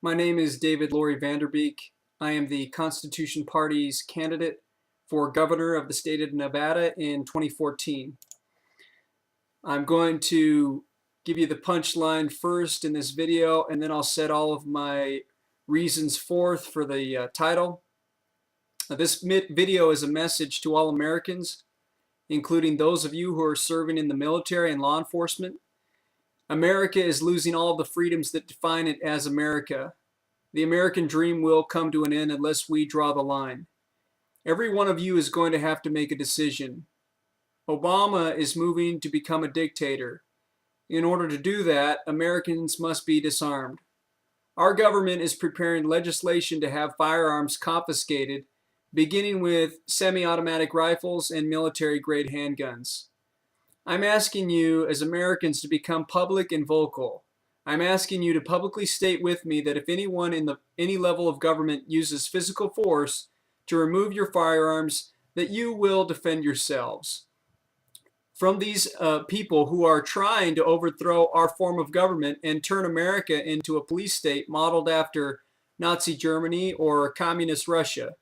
My name is David Lory VanDerBeek. I am the Constitution Party's candidate for governor of the state of Nevada in 2014. I'm going to give you the punchline first in this video, and then I'll set all of my reasons forth for the title. This video is a message to all Americans, including those of you who are serving in the military and law enforcement. America is losing all of the freedoms that define it as America. The American dream will come to an end unless we draw the line. Every one of you is going to have to make a decision. Obama is moving to become a dictator. In order to do that, Americans must be disarmed. Our government is preparing legislation to have firearms confiscated, beginning with semi-automatic rifles and military-grade handguns. I'm asking you as Americans to become public and vocal. I'm asking you to publicly state with me that if anyone in any level of government uses physical force to remove your firearms, that you will defend yourselves from these people who are trying to overthrow our form of government and turn America into a police state modeled after Nazi Germany or communist Russia.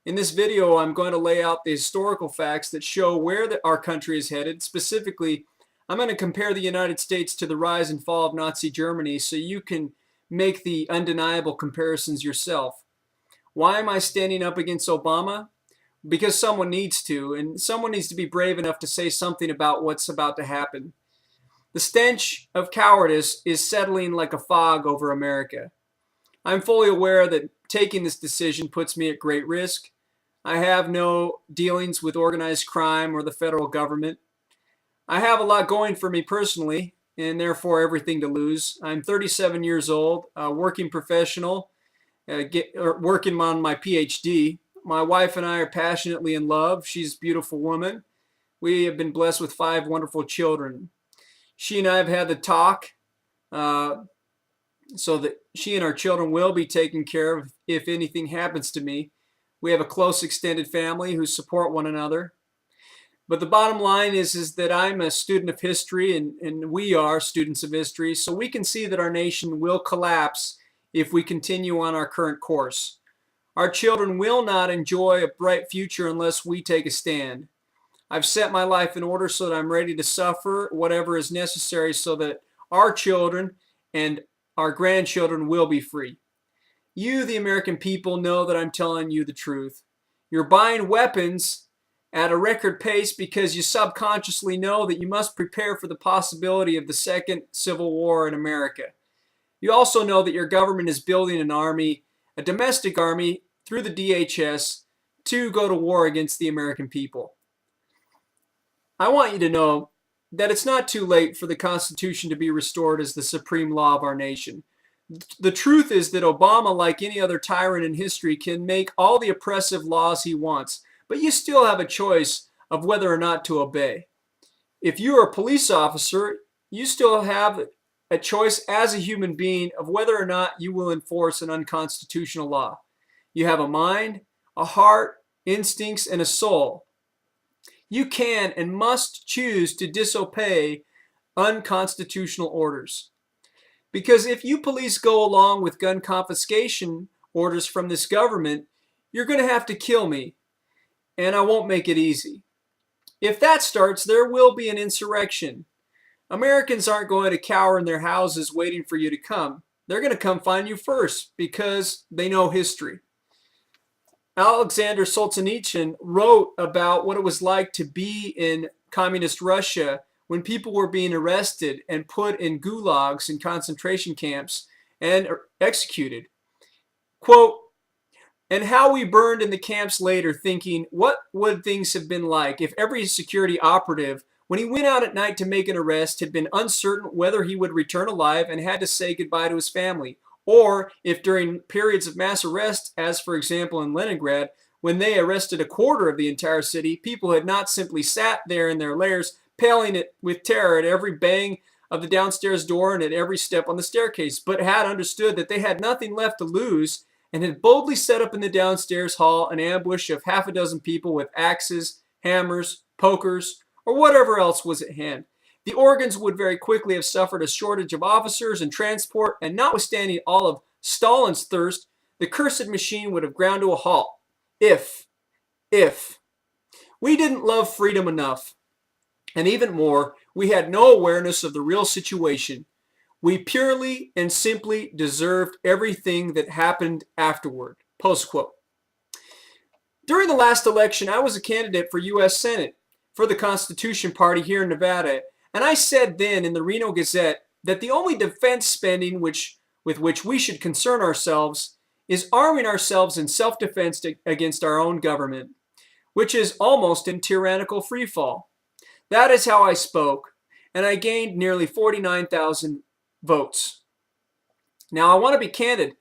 In this video, I'm going to lay out the historical facts that show where our country is headed. Specifically, I'm going to compare the United States to the rise and fall of Nazi Germany so you can make the undeniable comparisons yourself. Why am I standing up against Obama? Because someone needs to, and someone needs to be brave enough to say something about what's about to happen. The stench of cowardice is settling like a fog over America. I'm fully aware that taking this decision puts me at great risk. I have no dealings with organized crime or the federal government. I have a lot going for me personally, and therefore everything to lose. I'm 37 years old, a working professional, working on my PhD. My wife and I are passionately in love. She's a beautiful woman. We have been blessed with 5 wonderful children. She and I have had the talk so that she and our children will be taken care of if anything happens to me. We have a close extended family who support one another. But the bottom line is that I'm a student of history, and we are students of history, so we can see that our nation will collapse if we continue on our current course. Our children will not enjoy a bright future unless we take a stand. I've set my life in order so that I'm ready to suffer whatever is necessary so that our children and our grandchildren will be free. You, the American people, know that I'm telling you the truth. You're buying weapons at a record pace because you subconsciously know that you must prepare for the possibility of the second civil war in America. You also know that your government is building an army, a domestic army, through the DHS to go to war against the American people. I want you to know that it's not too late for the Constitution to be restored as the supreme law of our nation. The truth is that Obama, like any other tyrant in history, can make all the oppressive laws he wants, but you still have a choice of whether or not to obey. If you are a police officer, you still have a choice as a human being of whether or not you will enforce an unconstitutional law. You have a mind, a heart, instincts, and a soul. You can and must choose to disobey unconstitutional orders. Because if you police go along with gun confiscation orders from this government, you're going to have to kill me, and I won't make it easy. If that starts, there will be an insurrection. Americans aren't going to cower in their houses waiting for you to come. They're going to come find you first because they know history. Alexander Solzhenitsyn wrote about what it was like to be in communist Russia when people were being arrested and put in gulags and concentration camps and executed. Quote, "And how we burned in the camps later, thinking, what would things have been like if every security operative, when he went out at night to make an arrest, had been uncertain whether he would return alive and had to say goodbye to his family, or if during periods of mass arrest, as for example in Leningrad, when they arrested a quarter of the entire city, people had not simply sat there in their lairs, paling it with terror at every bang of the downstairs door and at every step on the staircase, but had understood that they had nothing left to lose and had boldly set up in the downstairs hall an ambush of half a dozen people with axes, hammers, pokers, or whatever else was at hand. The organs would very quickly have suffered a shortage of officers and transport, and notwithstanding all of Stalin's thirst, the cursed machine would have ground to a halt. If we didn't love freedom enough, and even more, we had no awareness of the real situation. We purely and simply deserved everything that happened afterward. Post quote. During the last election, I was a candidate for U.S. Senate for the Constitution Party here in Nevada, and I said then in the Reno Gazette that the only defense spending with which we should concern ourselves is arming ourselves in self-defense against our own government, which is almost in tyrannical freefall. That is how I spoke, and I gained nearly 49,000 votes. Now, I want to be candid.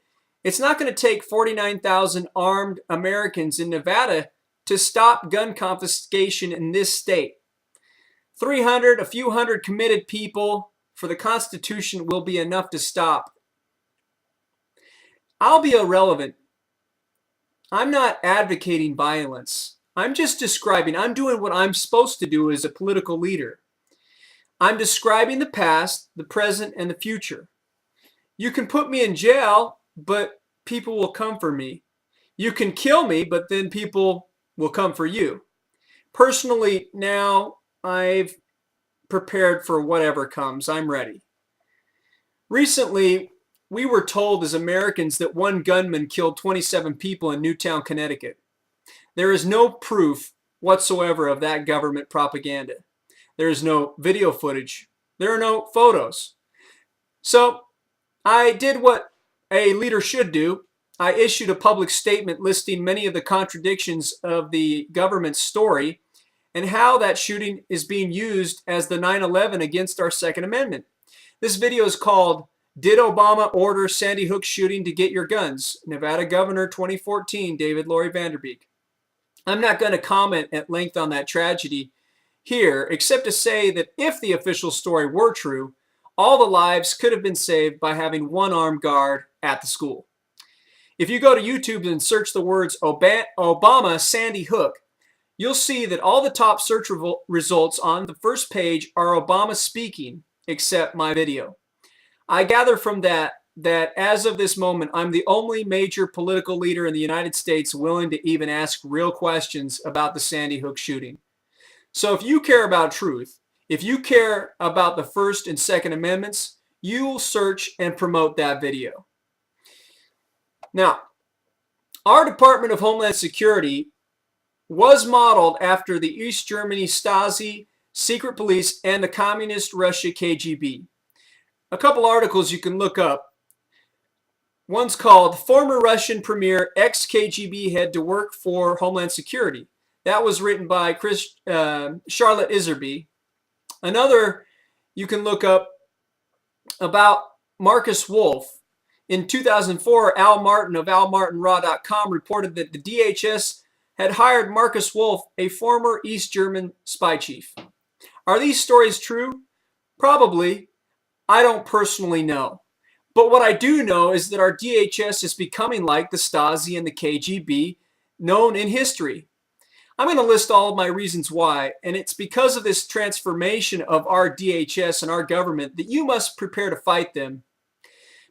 It's not going to take 49,000 armed Americans in Nevada to stop gun confiscation in this state. 300, a few hundred committed people for the Constitution will be enough to stop. I'll be irrelevant. I'm not advocating violence. I'm just describing, I'm doing what I'm supposed to do as a political leader. I'm describing the past, the present, and the future. You can put me in jail, but people will come for me. You can kill me, but then people will come for you. Personally, now I've prepared for whatever comes. I'm ready. Recently, we were told as Americans that one gunman killed 27 people in Newtown, Connecticut. There is no proof whatsoever of that government propaganda. There is no video footage. There are no photos. So I did what a leader should do. I issued a public statement listing many of the contradictions of the government's story and how that shooting is being used as the 9/11 against our Second Amendment. This video is called Did Obama Order Sandy Hook Shooting to Get Your Guns? Nevada Governor 2014, David Lory VanDerBeek. I'm not going to comment at length on that tragedy here, except to say that if the official story were true, all the lives could have been saved by having one armed guard at the school. If you go to YouTube and search the words Obama Sandy Hook, you'll see that all the top search results on the first page are Obama speaking, except my video. I gather from that as of this moment, I'm the only major political leader in the United States willing to even ask real questions about the Sandy Hook shooting. So if you care about truth, if you care about the First and Second Amendments, you'll search and promote that video. Now, our Department of Homeland Security was modeled after the East Germany Stasi, secret police, and the Communist Russia KGB. A couple articles you can look up. One's called Former Russian Premier Ex-KGB Head to Work for Homeland Security. That was written by Charlotte Iserby. Another you can look up about Marcus Wolf. In 2004, Al Martin of almartinraw.com reported that the DHS had hired Marcus Wolf, a former East German spy chief. Are these stories true? Probably. I don't personally know. But what I do know is that our DHS is becoming like the Stasi and the KGB known in history. I'm going to list all of my reasons why, and it's because of this transformation of our DHS and our government that you must prepare to fight them.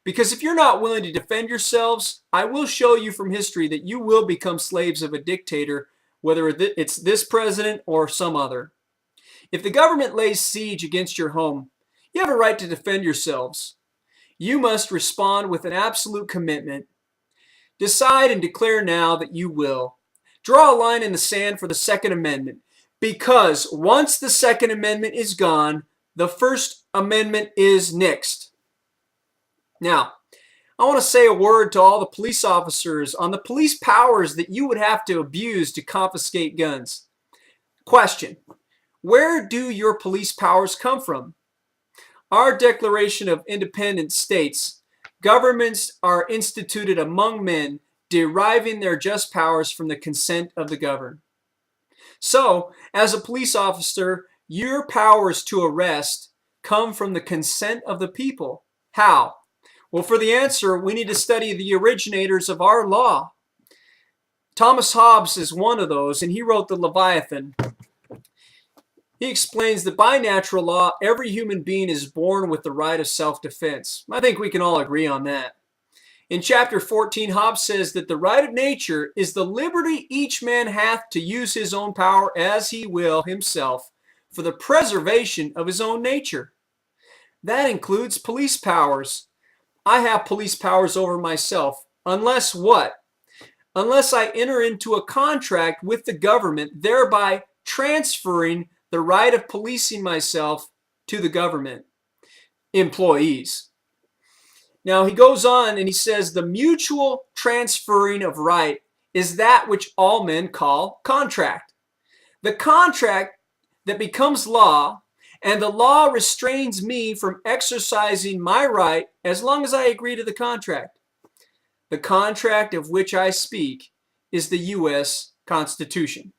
Because if you're not willing to defend yourselves, I will show you from history that you will become slaves of a dictator, whether it's this president or some other. If the government lays siege against your home, you have a right to defend yourselves. You must respond with an absolute commitment. Decide and declare now that you will. Draw a line in the sand for the Second Amendment, because once the Second Amendment is gone, the First Amendment is nixed. Now, I want to say a word to all the police officers on the police powers that you would have to abuse to confiscate guns. Question: where do your police powers come from? Our Declaration of Independence states, governments are instituted among men, deriving their just powers from the consent of the governed. So, as a police officer, your powers to arrest come from the consent of the people. How? Well, for the answer, we need to study the originators of our law. Thomas Hobbes is one of those, and he wrote the Leviathan. He explains that by natural law, every human being is born with the right of self-defense. I think we can all agree on that. In chapter 14, Hobbes says that the right of nature is the liberty each man hath to use his own power as he will himself for the preservation of his own nature. That includes police powers. I have police powers over myself, unless what? Unless I enter into a contract with the government, thereby transferring the right of policing myself to the government employees. Now he goes on and he says the mutual transferring of right is that which all men call contract. The contract that becomes law, and the law restrains me from exercising my right as long as I agree to the contract. The contract of which I speak is the U.S. Constitution.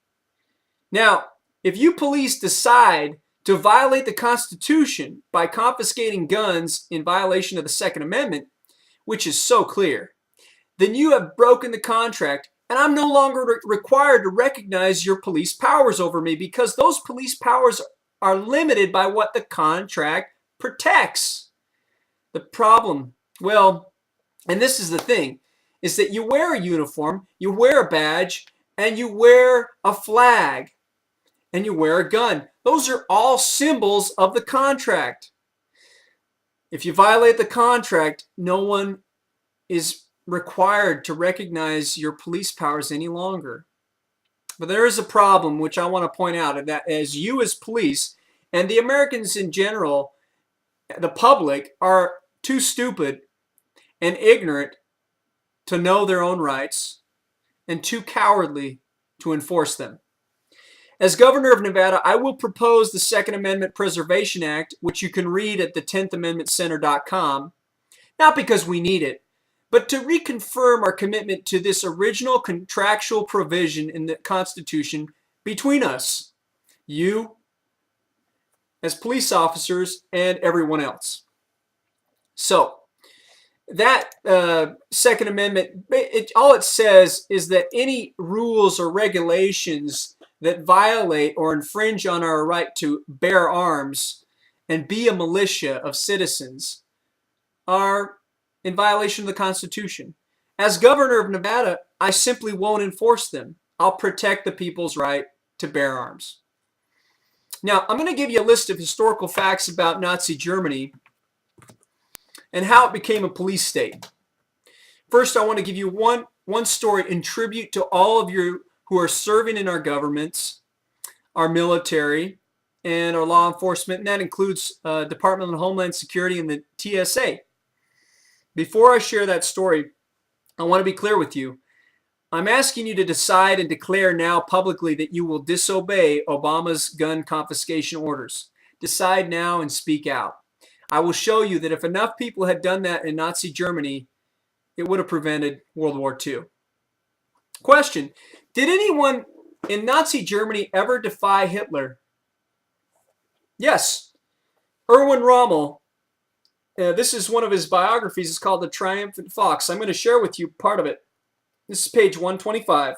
Now, if you police decide to violate the Constitution by confiscating guns in violation of the Second Amendment, which is so clear, then you have broken the contract, and I'm no longer required to recognize your police powers over me because those police powers are limited by what the contract protects. The problem, well, and this is the thing, is that you wear a uniform, you wear a badge, and you wear a flag, and you wear a gun. Those are all symbols of the contract. If you violate the contract, no one is required to recognize your police powers any longer. But there is a problem which I want to point out, and that as you as police and the Americans in general, the public, are too stupid and ignorant to know their own rights and too cowardly to enforce them. As governor of Nevada, I will propose the Second Amendment Preservation Act, which you can read at the 10thamendmentcenter.com, not because we need it, but to reconfirm our commitment to this original contractual provision in the Constitution between us, you as police officers and everyone else. So, that Second Amendment, all it says is that any rules or regulations that violate or infringe on our right to bear arms and be a militia of citizens are in violation of the Constitution. As governor of Nevada, I simply won't enforce them. I'll protect the people's right to bear arms. Now, I'm going to give you a list of historical facts about Nazi Germany and how it became a police state. First, I want to give you one story in tribute to all of you who are serving in our governments, our military, and our law enforcement, and that includes Department of Homeland Security and the TSA. Before I share that story, I want to be clear with you. I'm asking you to decide and declare now publicly that you will disobey Obama's gun confiscation orders. Decide now and speak out. I will show you that if enough people had done that in Nazi Germany, it would have prevented World War II. Question: did anyone in Nazi Germany ever defy Hitler? Yes. Erwin Rommel, this is one of his biographies. It's called The Triumphant Fox. I'm going to share with you part of it. This is page 125.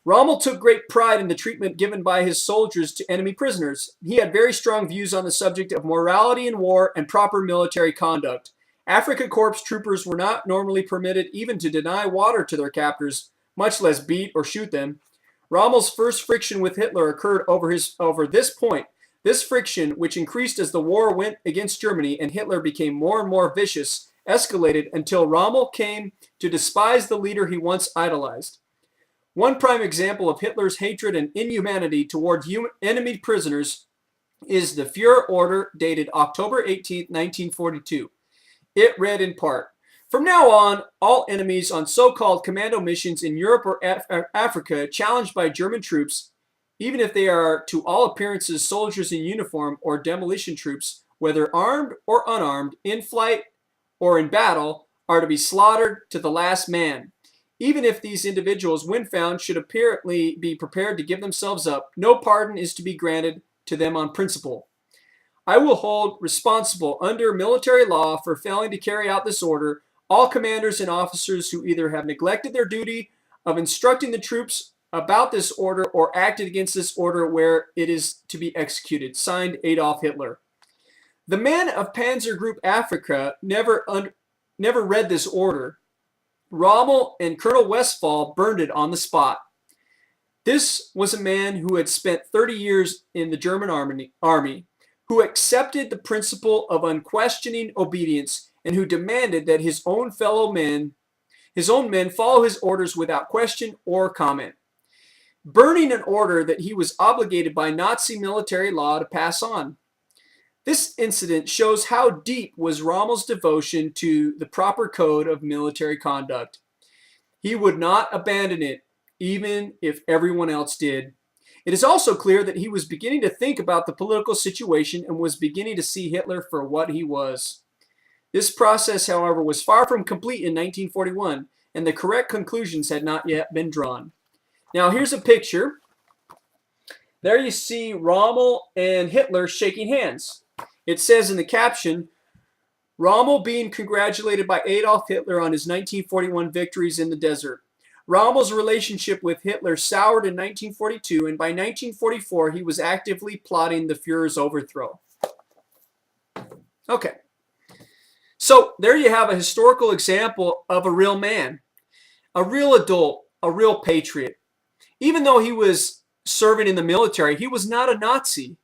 Rommel took great pride in the treatment given by his soldiers to enemy prisoners. He had very strong views on the subject of morality in war and proper military conduct. Afrika Korps troopers were not normally permitted even to deny water to their captors, much less beat or shoot them. Rommel's first friction with Hitler occurred over this point. This friction, which increased as the war went against Germany and Hitler became more and more vicious, escalated until Rommel came to despise the leader he once idolized. One prime example of Hitler's hatred and inhumanity toward enemy prisoners is the Führer Order dated October 18, 1942. It read in part, "From now on, all enemies on so-called commando missions in Europe or Africa challenged by German troops, even if they are to all appearances soldiers in uniform or demolition troops, whether armed or unarmed, in flight or in battle, are to be slaughtered to the last man. Even if these individuals, when found, should apparently be prepared to give themselves up, no pardon is to be granted to them on principle. I will hold responsible under military law for failing to carry out this order all commanders and officers who either have neglected their duty of instructing the troops about this order or acted against this order where it is to be executed. Signed, Adolf Hitler." The men of Panzer Group Africa never never read this order. Rommel and Colonel Westphal burned it on the spot. This was a man who had spent 30 years in the German army, who accepted the principle of unquestioning obedience, and who demanded that his own men follow his orders without question or comment, burning an order that he was obligated by Nazi military law to pass on. This incident shows how deep was Rommel's devotion to the proper code of military conduct. He would not abandon it, even if everyone else did. It is also clear that he was beginning to think about the political situation and was beginning to see Hitler for what he was. This process, however, was far from complete in 1941, and the correct conclusions had not yet been drawn. Now, here's a picture. There you see Rommel and Hitler shaking hands. It says in the caption, Rommel being congratulated by Adolf Hitler on his 1941 victories in the desert. Rommel's relationship with Hitler soured in 1942, and by 1944 he was actively plotting the Fuhrer's overthrow. Okay. So there you have a historical example of a real man, a real adult, a real patriot. Even though he was serving in the military, he was not a Nazi.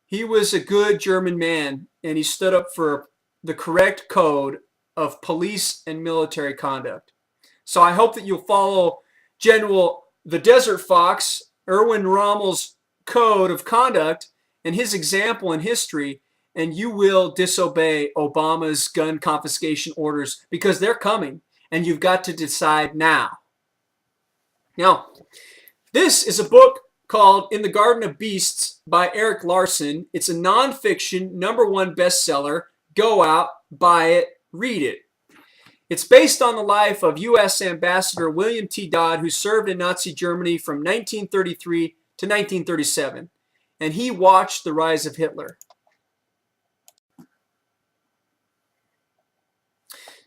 He was a good German man, and he stood up for the correct code of police and military conduct. So I hope that you'll follow General the Desert Fox, Erwin Rommel's code of conduct and his example in history, and you will disobey Obama's gun confiscation orders, because they're coming, and you've got to decide now. Now, this is a book called In the Garden of Beasts by Eric Larson. It's a nonfiction #1 bestseller. Go out, buy it, read it. It's based on the life of U.S. Ambassador William T. Dodd, who served in Nazi Germany from 1933 to 1937, and he watched the rise of Hitler.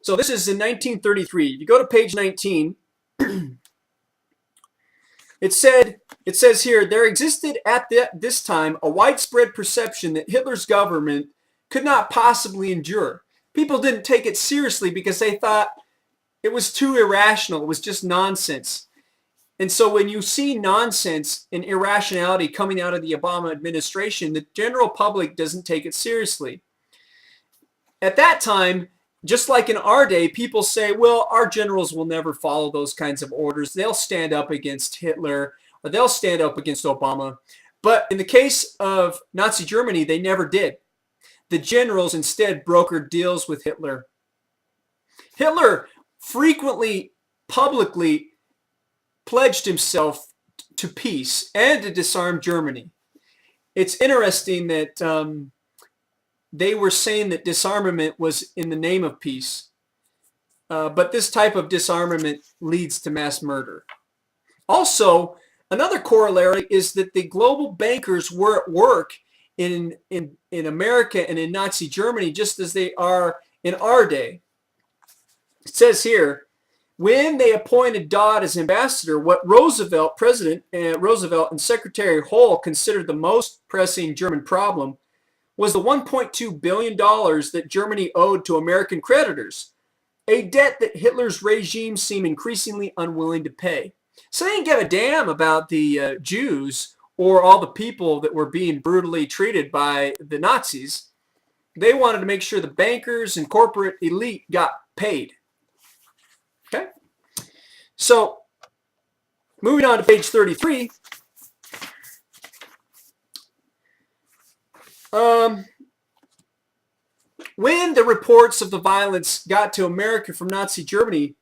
So this is in 1933. If you go to page 19, it says here, there existed at this time a widespread perception that Hitler's government could not possibly endure. People didn't take it seriously because they thought it was too irrational. It was just nonsense. And so when you see nonsense and irrationality coming out of the Obama administration, the general public doesn't take it seriously. At that time, just like in our day, people say, well, our generals will never follow those kinds of orders. They'll stand up against Hitler, or they'll stand up against Obama. But in the case of Nazi Germany, they never did. The generals instead brokered deals with Hitler. Hitler frequently, publicly pledged himself to peace and to disarm Germany. It's interesting that they were saying that disarmament was in the name of peace. But this type of disarmament leads to mass murder. Also, another corollary is that the global bankers were at work in America and in Nazi Germany just as they are in our day. It says here, when they appointed Dodd as ambassador, what President Roosevelt and Secretary Hull considered the most pressing German problem was the $1.2 billion that Germany owed to American creditors, a debt that Hitler's regime seemed increasingly unwilling to pay. So they didn't give a damn about the Jews or all the people that were being brutally treated by the Nazis. They wanted to make sure the bankers and corporate elite got paid. Okay? So, moving on to page 33. When the reports of the violence got to America from Nazi Germany,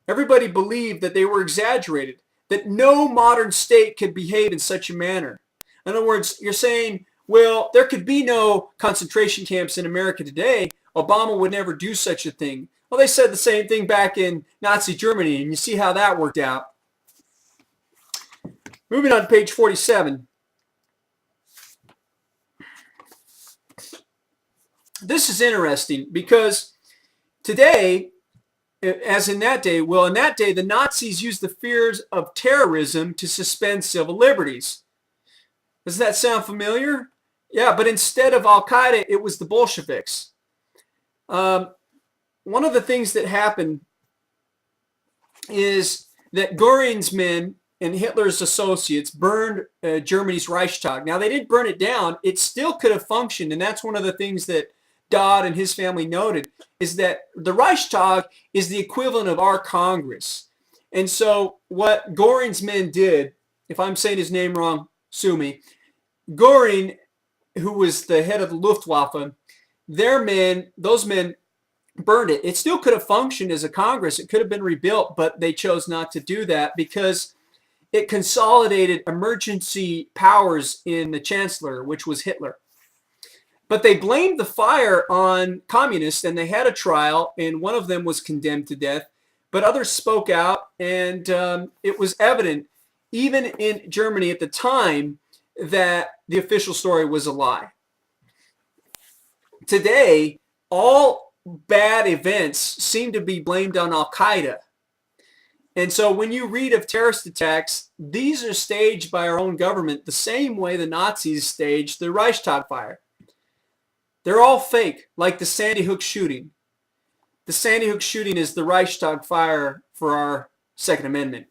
everybody believed that they were exaggerated, that no modern state could behave in such a manner. In other words, you're saying, well, there could be no concentration camps in America today. Obama would never do such a thing. Well, they said the same thing back in Nazi Germany, and you see how that worked out. Moving on to page 47. This is interesting because today, as in that day, well, in that day, the Nazis used the fears of terrorism to suspend civil liberties. Does that sound familiar? Yeah, but instead of Al-Qaeda, it was the Bolsheviks. one of the things that happened is that Göring's men and Hitler's associates burned Germany's Reichstag. Now, they didn't burn it down. It still could have functioned, and that's one of the things that Dodd and his family noted, is that the Reichstag is the equivalent of our Congress. And so what Göring's men did, if I'm saying his name wrong, sue me, Göring, who was the head of the Luftwaffe, those men burned it. It still could have functioned as a Congress. It could have been rebuilt, but they chose not to do that because it consolidated emergency powers in the chancellor, which was Hitler. But they blamed the fire on communists, and they had a trial, and one of them was condemned to death. But others spoke out, and it was evident, even in Germany at the time, that the official story was a lie. Today, all bad events seem to be blamed on Al-Qaeda. And so when you read of terrorist attacks, these are staged by our own government the same way the Nazis staged the Reichstag fire. They're all fake, like the Sandy Hook shooting. The Sandy Hook shooting is the Reichstag fire for our Second Amendment.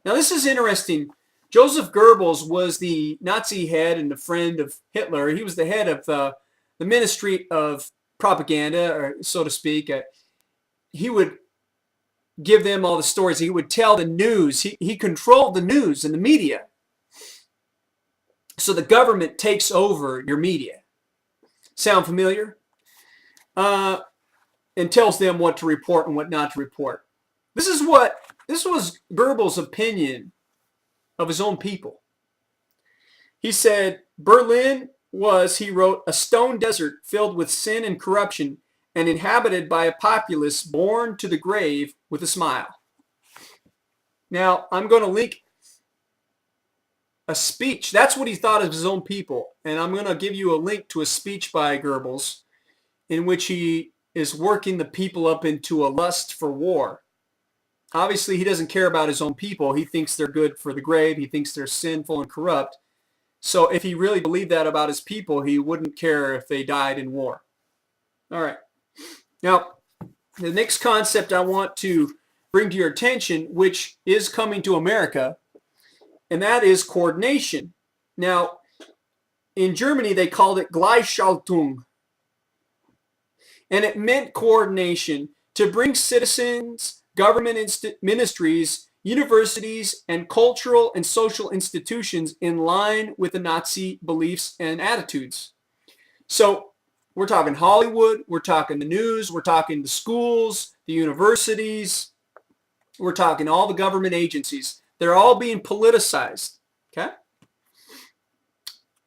Now this is interesting. Joseph Goebbels was the Nazi head and a friend of Hitler. He was the head of the Ministry of Propaganda, or so to speak. He would give them all the stories. He would tell the news. He controlled the news and the media. So the government takes over your media. Sound familiar? And tells them what to report and what not to report. This was Goebbels' opinion of his own people. He said, Berlin was, he wrote, a stone desert filled with sin and corruption and inhabited by a populace born to the grave with a smile. Now, I'm going to link a speech. That's what he thought of his own people. And I'm going to give you a link to a speech by Goebbels in which he is working the people up into a lust for war. Obviously, he doesn't care about his own people. He thinks they're good for the grave. He thinks they're sinful and corrupt. So if he really believed that about his people, he wouldn't care if they died in war. All right. Now, the next concept I want to bring to your attention, which is coming to America, and that is coordination. Now, in Germany, they called it Gleichschaltung. And it meant coordination to bring citizens, government ministries, universities, and cultural and social institutions in line with the Nazi beliefs and attitudes. So we're talking Hollywood, we're talking the news, we're talking the schools, the universities, we're talking all the government agencies. They're all being politicized. Okay?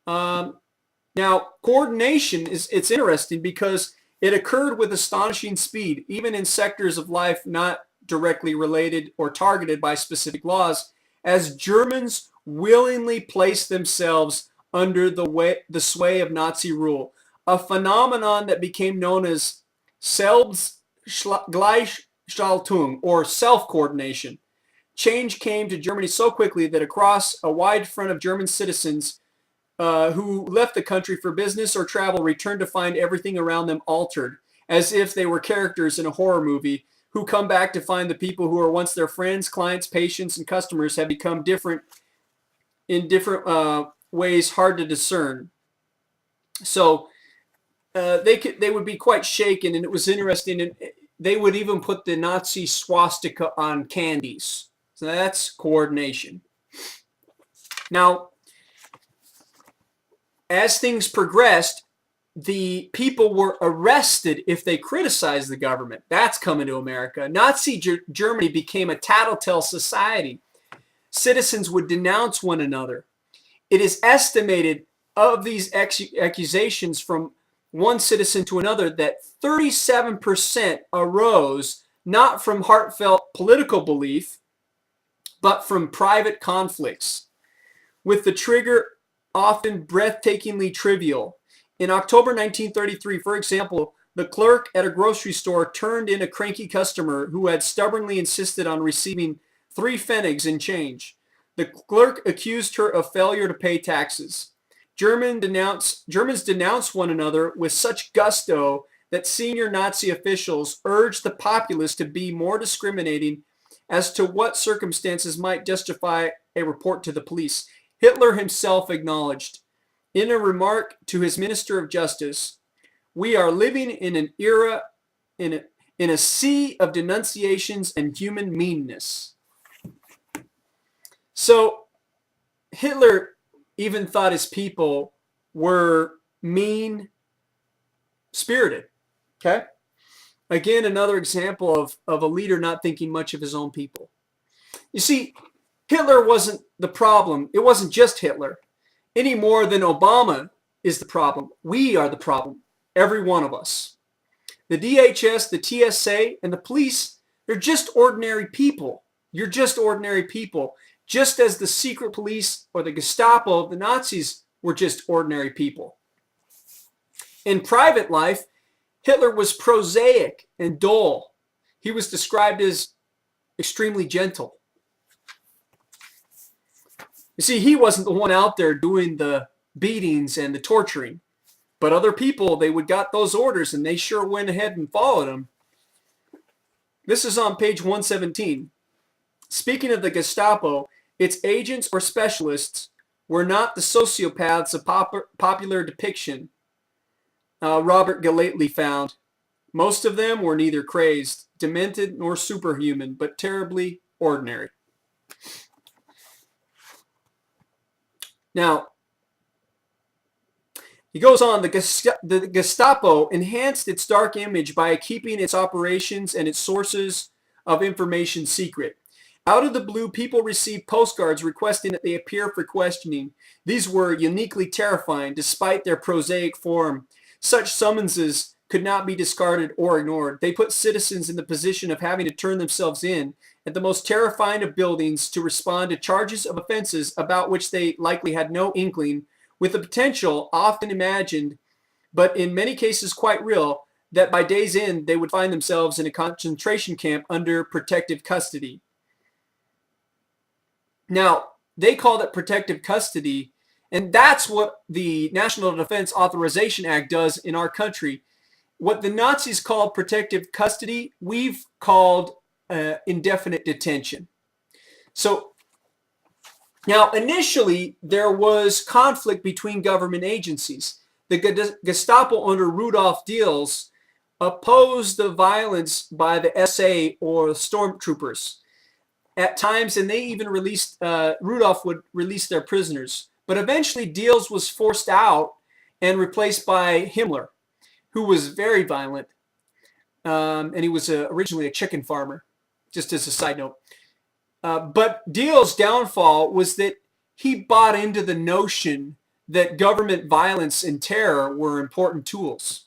Now, coordination it's interesting because it occurred with astonishing speed, even in sectors of life not directly related or targeted by specific laws, as Germans willingly placed themselves under the sway of Nazi rule, a phenomenon that became known as Selbstgleichschaltung, or self-coordination. Change came to Germany so quickly that across a wide front of German citizens who left the country for business or travel returned to find everything around them altered, as if they were characters in a horror movie who come back to find the people who were once their friends, clients, patients, and customers have become different in different ways, hard to discern. So they would be quite shaken, and it was interesting. And they would even put the Nazi swastika on candies. So that's coordination. Now, as things progressed, the people were arrested if they criticized the government. That's coming to America. Nazi Germany became a tattletale society. Citizens would denounce one another. It is estimated of these accusations from one citizen to another that 37% arose not from heartfelt political belief, but from private conflicts, with the trigger often breathtakingly trivial. In October 1933, for example, the clerk at a grocery store turned in a cranky customer who had stubbornly insisted on receiving 3 pfennigs in change. The clerk accused her of failure to pay taxes. Germans denounced one another with such gusto that senior Nazi officials urged the populace to be more discriminating as to what circumstances might justify a report to the police. Hitler himself acknowledged, in a remark to his Minister of Justice, "We are living in an era, in a sea of denunciations and human meanness." So Hitler even thought his people were mean-spirited. Okay? Again, another example of a leader not thinking much of his own people. You see, Hitler wasn't the problem. It wasn't just Hitler. Any more than Obama is the problem. We are the problem. Every one of us. The DHS, the TSA, and the police, they're just ordinary people. You're just ordinary people. Just as the secret police or the Gestapo, the Nazis, were just ordinary people. In private life, Hitler was prosaic and dull. He was described as extremely gentle. You see, he wasn't the one out there doing the beatings and the torturing. But other people, they would got those orders and they sure went ahead and followed them. This is on page 117. Speaking of the Gestapo, its agents or specialists were not the sociopaths of popular depiction. Robert Galately found. Most of them were neither crazed, demented, nor superhuman, but terribly ordinary. Now, he goes on, the Gestapo enhanced its dark image by keeping its operations and its sources of information secret. Out of the blue, people received postcards requesting that they appear for questioning. These were uniquely terrifying, despite their prosaic form. Such summonses could not be discarded or ignored. They put citizens in the position of having to turn themselves in at the most terrifying of buildings to respond to charges of offenses about which they likely had no inkling, with the potential, often imagined, but in many cases quite real, that by day's end they would find themselves in a concentration camp under protective custody. Now, they called it protective custody, and that's what the National Defense Authorization Act does in our country. What the Nazis called protective custody, we've called indefinite detention. So now, initially, there was conflict between government agencies. The Gestapo under Rudolf Diels opposed the violence by the SA or stormtroopers at times, and they even released, Rudolf would release their prisoners. But eventually, Diels was forced out and replaced by Himmler, who was very violent, and he was originally a chicken farmer, just as a side note. But Diels' downfall was that he bought into the notion that government violence and terror were important tools.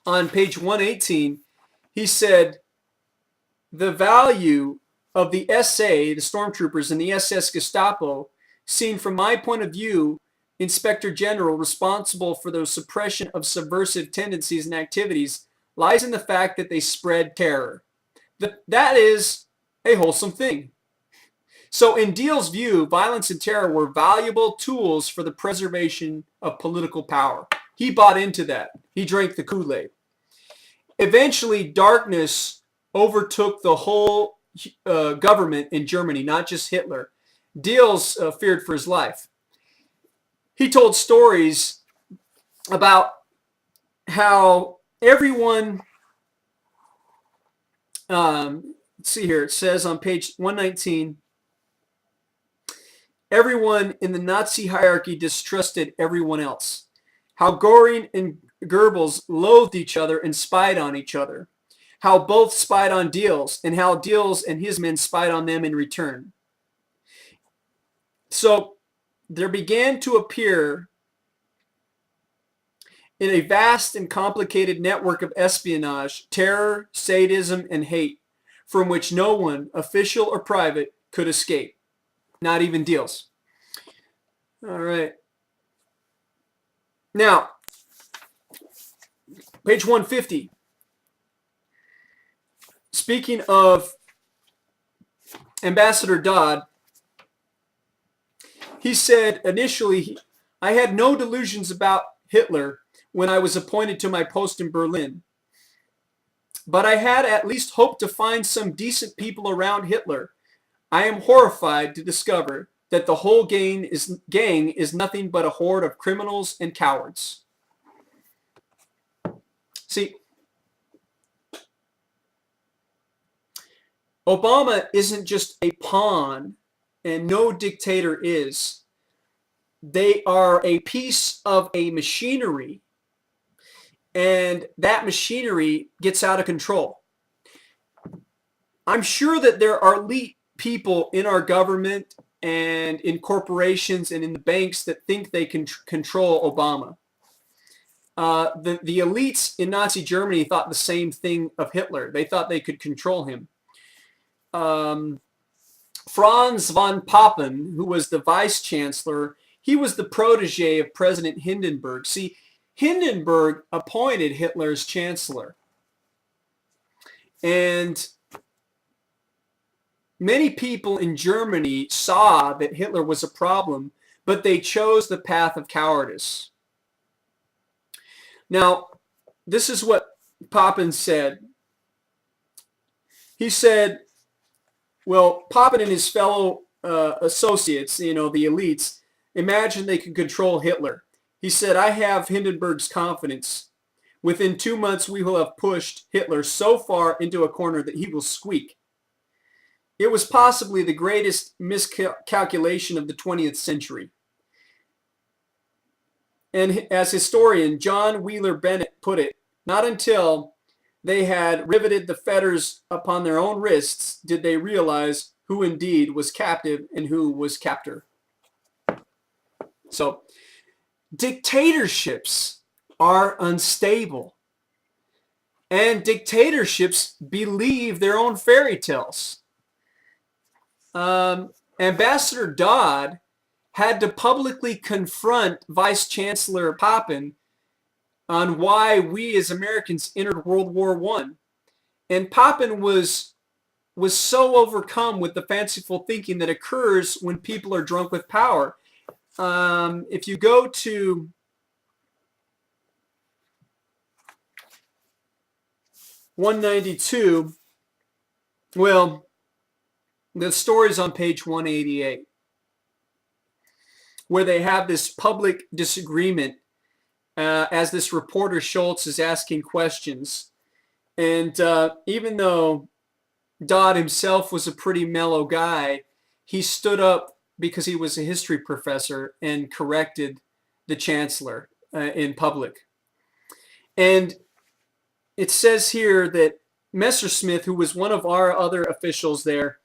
On page 118, he said, "The value of the SA, the stormtroopers, and the SS Gestapo, seen from my point of view, Inspector General responsible for the suppression of subversive tendencies and activities, lies in the fact that they spread terror." That is a wholesome thing. So in Diels' view, violence and terror were valuable tools for the preservation of political power. He bought into that. He drank the Kool-Aid. Eventually, darkness overtook the whole government in Germany, not just Hitler. Diels feared for his life. He told stories about how everyone, let's see here, it says on page 119, everyone in the Nazi hierarchy distrusted everyone else. How Göring and Goebbels loathed each other and spied on each other. How both spied on Diels, and how Diels and his men spied on them in return. So there began to appear in a vast and complicated network of espionage, terror, sadism, and hate, from which no one, official or private, could escape. Not even Diels. All right. Now, page 150. Speaking of Ambassador Dodd, he said initially, "I had no delusions about Hitler when I was appointed to my post in Berlin. But I had at least hoped to find some decent people around Hitler. I am horrified to discover that the whole gang is nothing but a horde of criminals and cowards. See, Obama isn't just a pawn, and no dictator is. They are a piece of a machinery, and that machinery gets out of control. I'm sure that there are elite people in our government and in corporations and in the banks that think they can control Obama. The elites in Nazi Germany thought the same thing of Hitler. They thought they could control him. Franz von Papen, who was the vice chancellor, he was the protege of President Hindenburg. See, Hindenburg appointed Hitler as chancellor. And many people in Germany saw that Hitler was a problem, but they chose the path of cowardice. Now, this is what Papen said. He said, well, Papen and his fellow associates, the elites, imagined they could control Hitler. He said, I have Hindenburg's confidence. Within 2 months, we will have pushed Hitler so far into a corner that he will squeak. It was possibly the greatest miscalculation of the 20th century. And as historian John Wheeler Bennett put it, not until they had riveted the fetters upon their own wrists did they realize who indeed was captive and who was captor. So, dictatorships are unstable. And dictatorships believe their own fairy tales. Ambassador Dodd had to publicly confront Vice Chancellor Papen on why we as Americans entered World War I. And Papen was so overcome with the fanciful thinking that occurs when people are drunk with power. If you go to (192), well, the story's on page 188, where they have this public disagreement as this reporter Schultz is asking questions. And even though Dodd himself was a pretty mellow guy, he stood up because he was a history professor and corrected the chancellor in public. And it says here that Messerschmitt, who was one of our other officials there,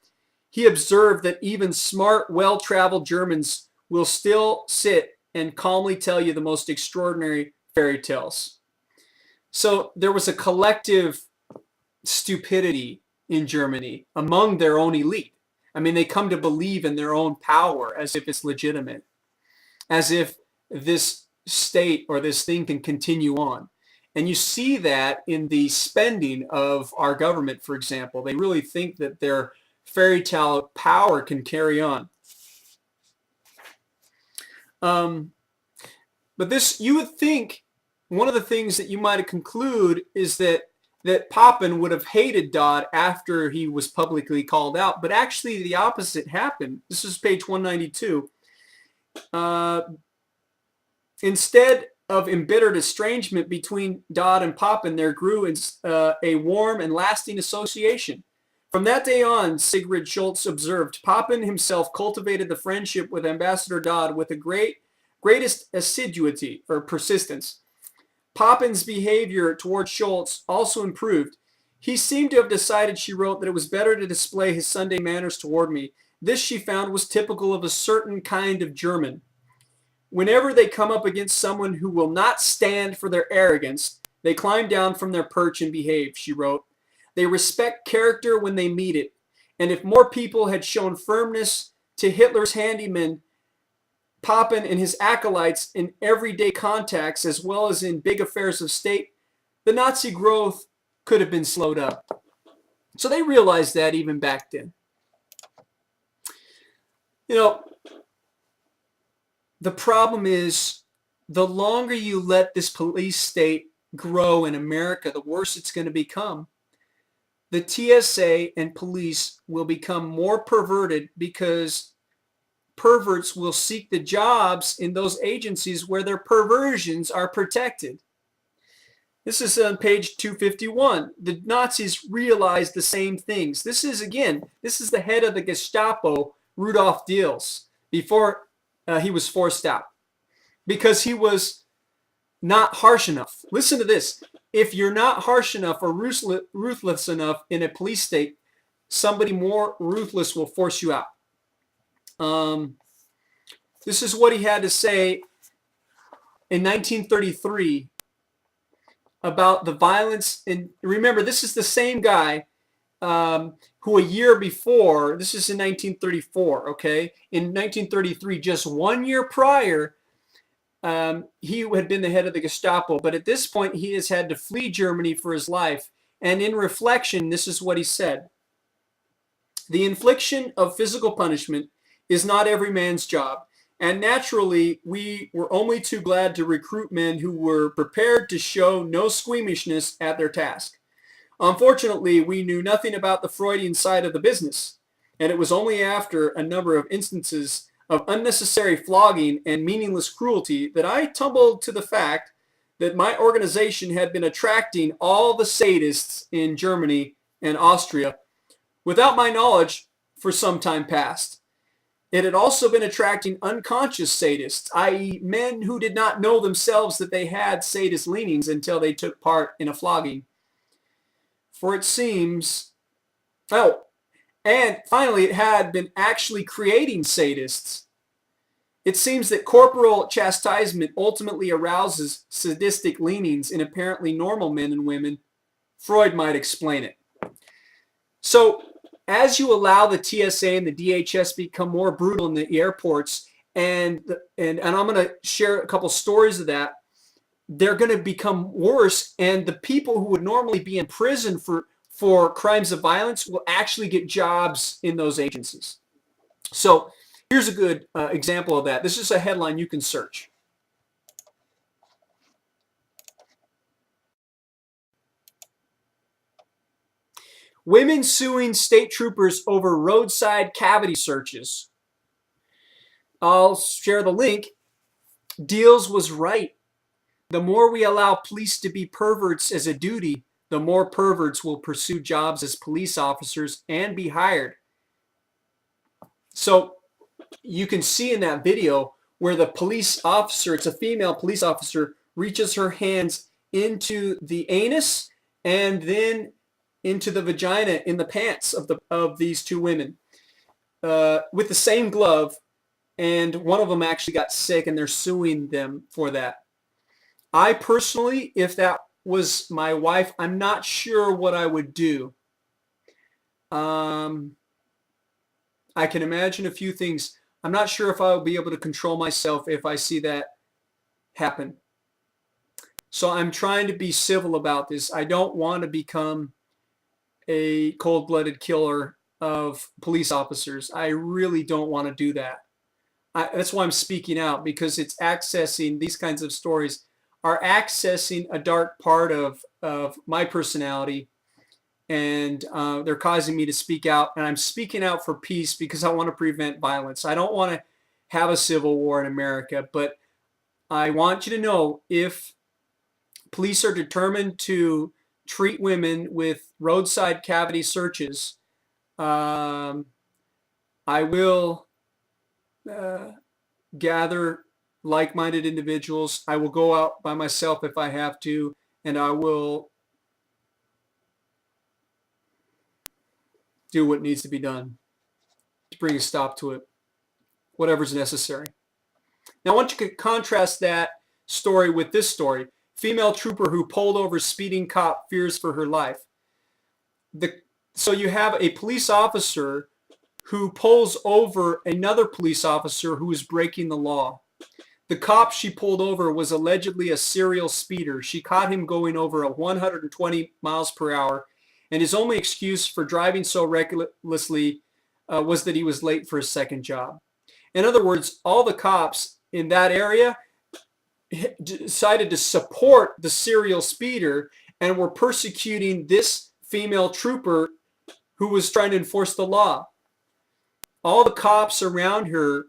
he observed that even smart, well-traveled Germans will still sit and calmly tell you the most extraordinary fairy tales. So there was a collective stupidity in Germany among their own elite. I mean, they come to believe in their own power as if it's legitimate, as if this state or this thing can continue on. And you see that in the spending of our government, for example. They really think that their fairy tale power can carry on. But this, you would think, one of the things that you might conclude is that Papen would have hated Dodd after he was publicly called out, but actually the opposite happened. This is page 192. Instead of embittered estrangement between Dodd and Papen, there grew a warm and lasting association. From that day on, Sigrid Schultz observed, Papen himself cultivated the friendship with Ambassador Dodd with the greatest assiduity or persistence. Papen's behavior toward Schultz also improved. He seemed to have decided, she wrote, that it was better to display his Sunday manners toward me. This, she found, was typical of a certain kind of German. Whenever they come up against someone who will not stand for their arrogance, they climb down from their perch and behave, she wrote. They respect character when they meet it. And if more people had shown firmness to Hitler's handymen, Papen and his acolytes in everyday contacts as well as in big affairs of state, the Nazi growth could have been slowed up. So they realized that even back then. You know, the problem is the longer you let this police state grow in America, the worse it's going to become. The TSA and police will become more perverted because perverts will seek the jobs in those agencies where their perversions are protected. This is on page 251. The Nazis realized the same things. This is the head of the Gestapo, Rudolf Diels, before he was forced out because he was not harsh enough. Listen to this. If you're not harsh enough or ruthless enough in a police state, somebody more ruthless will force you out. This is what he had to say in 1933 about the violence. And remember, this is the same guy who a year before, this is in 1934, okay? In 1933, just 1 year prior, he had been the head of the Gestapo, but at this point he has had to flee Germany for his life. And in reflection, this is what he said. The infliction of physical punishment is not every man's job. And naturally, we were only too glad to recruit men who were prepared to show no squeamishness at their task. Unfortunately, we knew nothing about the Freudian side of the business, and it was only after a number of instances of unnecessary flogging and meaningless cruelty that I tumbled to the fact that my organization had been attracting all the sadists in Germany and Austria without my knowledge for some time past. It had also been attracting unconscious sadists, i.e. men who did not know themselves that they had sadist leanings until they took part in a flogging. For it seems, and finally it had been actually creating sadists. It seems that corporal chastisement ultimately arouses sadistic leanings in apparently normal men and women. Freud might explain it. So, as you allow the TSA and the DHS become more brutal in the airports, and I'm going to share a couple stories of that, they're going to become worse, and the people who would normally be in prison for crimes of violence will actually get jobs in those agencies. So here's a good example of that. This is a headline you can search. Women suing state troopers over roadside cavity searches. I'll share the link. Diels was right. The more we allow police to be perverts as a duty, the more perverts will pursue jobs as police officers and be hired. So you can see in that video where the police officer, it's a female police officer, reaches her hands into the anus and then into the vagina in the pants of these two women with the same glove, and one of them actually got sick and they're suing them for that. I personally, if that was my wife, I'm not sure what I would do. I can imagine a few things. I'm not sure if I'll be able to control myself if I see that happen. So I'm trying to be civil about this. I don't want to become a cold-blooded killer of police officers. I really don't want to do that. That's why I'm speaking out, because it's accessing, these kinds of stories are accessing a dark part of my personality, and they're causing me to speak out. And I'm speaking out for peace because I want to prevent violence. I don't want to have a civil war in America, but I want you to know, if police are determined to treat women with roadside cavity searches, I will gather like-minded individuals. I will go out by myself if I have to, and I will do what needs to be done to bring a stop to it, whatever's necessary. Now I want you to contrast that story with this story. Female trooper who pulled over speeding cop fears for her life. So you have a police officer who pulls over another police officer who is breaking the law. The cop she pulled over was allegedly a serial speeder. She caught him going over 120 miles per hour, and his only excuse for driving so recklessly was that he was late for his second job. In other words, all the cops in that area, decided to support the serial speeder and were persecuting this female trooper who was trying to enforce the law. All the cops around her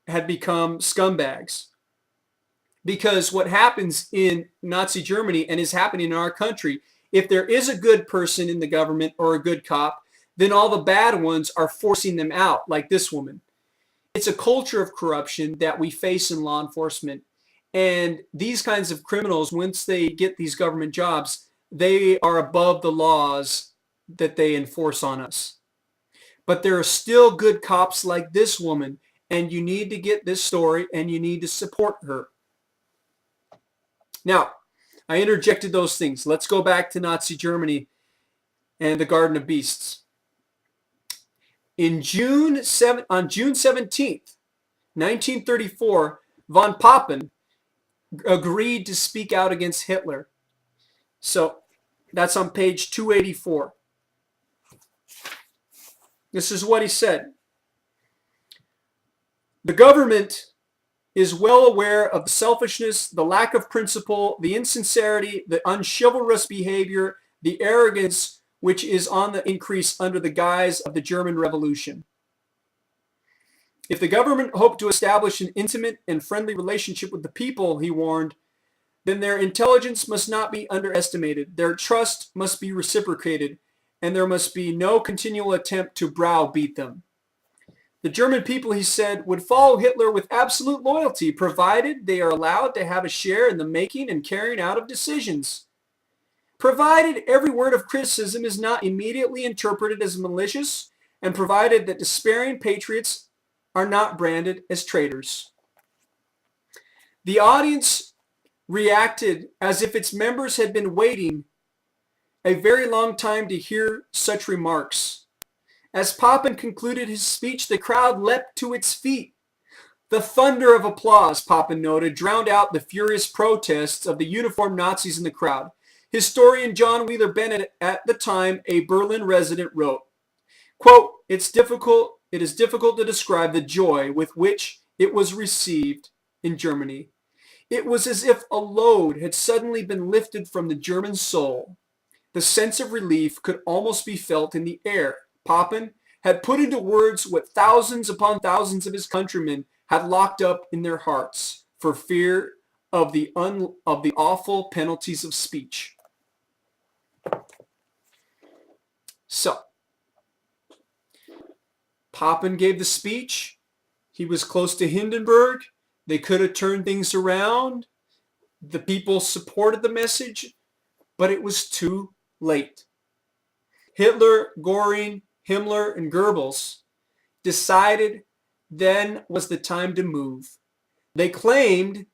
had become scumbags. Because what happens in Nazi Germany and is happening in our country, if there is a good person in the government or a good cop, then all the bad ones are forcing them out, like this woman. It's a culture of corruption that we face in law enforcement. And these kinds of criminals, once they get these government jobs, they are above the laws that they enforce on us. But there are still good cops like this woman, and you need to get this story and you need to support her. Now, I interjected those things. Let's go back to Nazi Germany and the Garden of Beasts. On June 17th, 1934, von Papen agreed to speak out against Hitler. So that's on page 284. This is what he said. The government is well aware of the selfishness, the lack of principle, the insincerity, the unchivalrous behavior, the arrogance which is on the increase under the guise of the German Revolution. If the government hoped to establish an intimate and friendly relationship with the people, he warned, then their intelligence must not be underestimated, their trust must be reciprocated, and there must be no continual attempt to browbeat them. The German people, he said, would follow Hitler with absolute loyalty, provided they are allowed to have a share in the making and carrying out of decisions. Provided every word of criticism is not immediately interpreted as malicious, and provided that despairing patriots are not branded as traitors. The audience reacted as if its members had been waiting a very long time to hear such remarks. As Papen concluded his speech, the crowd leapt to its feet. The thunder of applause, Papen noted, drowned out the furious protests of the uniformed Nazis in the crowd. Historian John Wheeler Bennett, at the time a Berlin resident, wrote, quote, it is difficult to describe the joy with which it was received in Germany. It was as if a load had suddenly been lifted from the German soul. The sense of relief could almost be felt in the air. Papen had put into words what thousands upon thousands of his countrymen had locked up in their hearts for fear of the awful penalties of speech. So, Papen gave the speech. He was close to Hindenburg. They could have turned things around. The people supported the message, but it was too late. Hitler, Göring, Himmler, and Goebbels decided then was the time to move. They claimed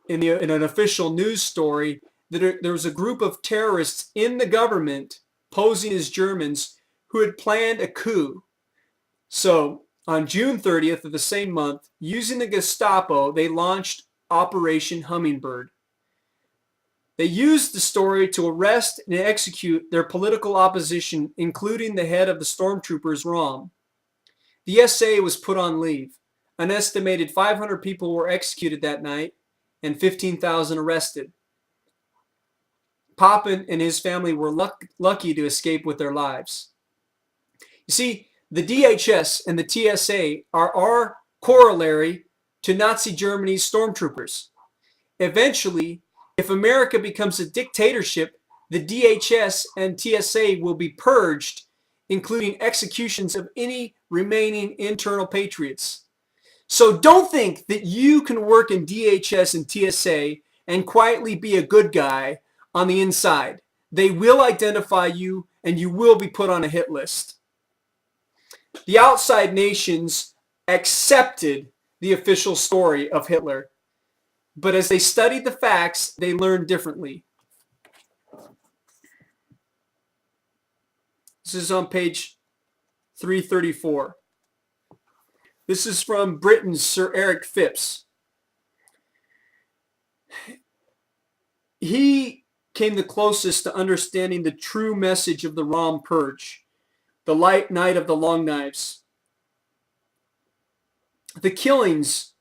in an official news story that there was a group of terrorists in the government posing as Germans who had planned a coup. So on June 30th of the same month, using the Gestapo, they launched Operation Hummingbird. They used the story to arrest and execute their political opposition, including the head of the stormtroopers, Rom. The SA was put on leave. An estimated 500 people were executed that night and 15,000 arrested. Papen and his family were lucky to escape with their lives. You see, the DHS and the TSA are our corollary to Nazi Germany's stormtroopers. Eventually, if America becomes a dictatorship, the DHS and TSA will be purged, including executions of any remaining internal patriots. So don't think that you can work in DHS and TSA and quietly be a good guy on the inside. They will identify you and you will be put on a hit list. The outside nations accepted the official story of Hitler, but as they studied the facts, they learned differently. This is on page 334. This is from Britain's Sir Eric Phipps. He came the closest to understanding the true message of the Rom Purge, the light night of the long knives. The killings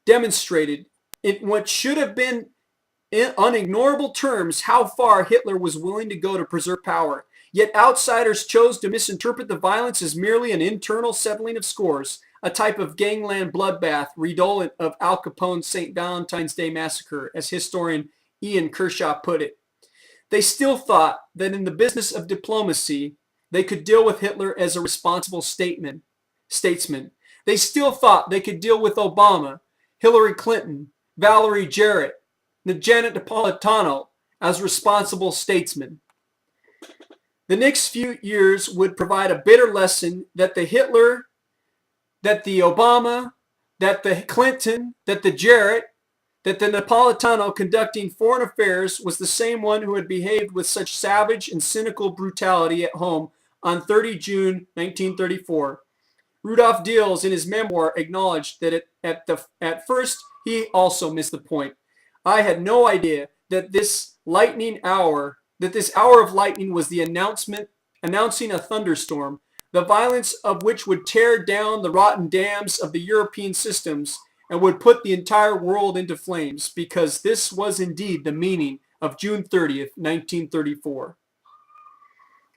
demonstrated in what should have been in unignorable terms how far Hitler was willing to go to preserve power. Yet outsiders chose to misinterpret the violence as merely an internal settling of scores, a type of gangland bloodbath redolent of Al Capone's St. Valentine's Day Massacre, as historian Ian Kershaw put it. They still thought that in the business of diplomacy, they could deal with Hitler as a responsible statesman. They still thought they could deal with Obama, Hillary Clinton, Valerie Jarrett, Janet Napolitano as responsible statesmen. The next few years would provide a bitter lesson that the Hitler, that the Obama, that the Clinton, that the Jarrett, that the Napolitano conducting foreign affairs was the same one who had behaved with such savage and cynical brutality at home on 30 June 1934. Rudolf Diels, in his memoir, acknowledged that at first he also missed the point. I had no idea that this hour of lightning was the announcing a thunderstorm, the violence of which would tear down the rotten dams of the European systems and would put the entire world into flames, because this was indeed the meaning of June 30th, 1934.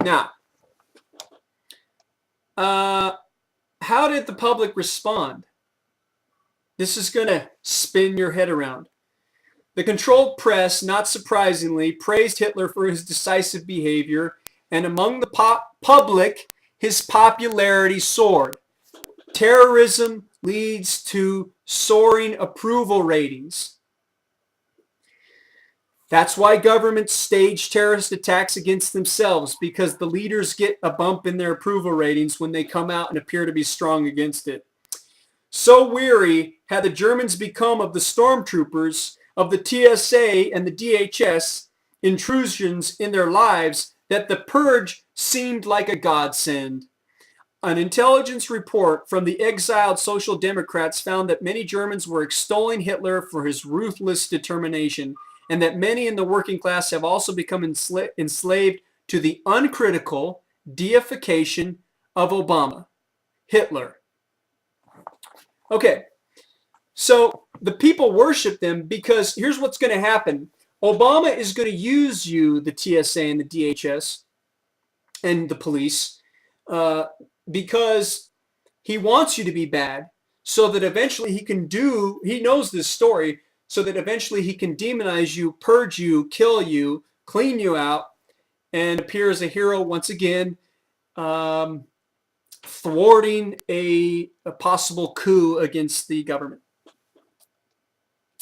Now, how did the public respond? This is going to spin your head around. The controlled press, not surprisingly, praised Hitler for his decisive behavior, and among the public, his popularity soared. Terrorism leads to soaring approval ratings. That's why governments stage terrorist attacks against themselves, because the leaders get a bump in their approval ratings when they come out and appear to be strong against it. So weary had the Germans become of the stormtroopers, of the TSA and the DHS intrusions in their lives, that the purge seemed like a godsend. An intelligence report from the exiled Social Democrats found that many Germans were extolling Hitler for his ruthless determination, and that many in the working class have also become enslaved to the uncritical deification of Obama, Hitler. Okay, so the people worship them because here's what's going to happen. Obama is going to use you, the TSA and the DHS and the police, because he wants you to be bad, so that eventually he knows this story, so that eventually he can demonize you, purge you, kill you, clean you out, and appear as a hero once again, thwarting a possible coup against the government.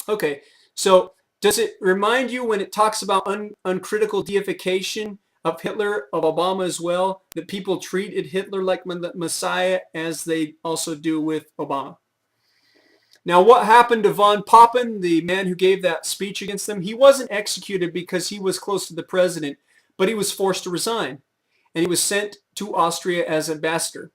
Okay, so does it remind you when it talks about uncritical deification of Hitler, of Obama as well, that people treated Hitler like the Messiah as they also do with Obama? Now, what happened to von Papen, the man who gave that speech against them? He wasn't executed because he was close to the president, but he was forced to resign, and he was sent to Austria as ambassador.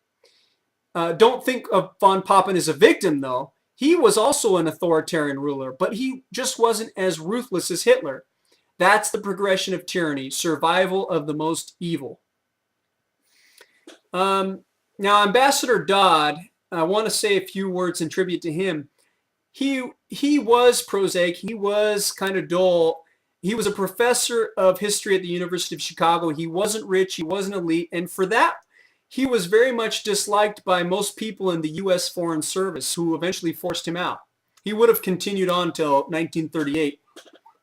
Don't think of von Papen as a victim, though. He was also an authoritarian ruler, but he just wasn't as ruthless as Hitler. That's the progression of tyranny, survival of the most evil. Now, Ambassador Dodd, I want to say a few words in tribute to him. He was prosaic. He was kind of dull. He was a professor of history at the University of Chicago. He wasn't rich. He wasn't elite. And for that, he was very much disliked by most people in the U.S. Foreign Service, who eventually forced him out. He would have continued on until 1938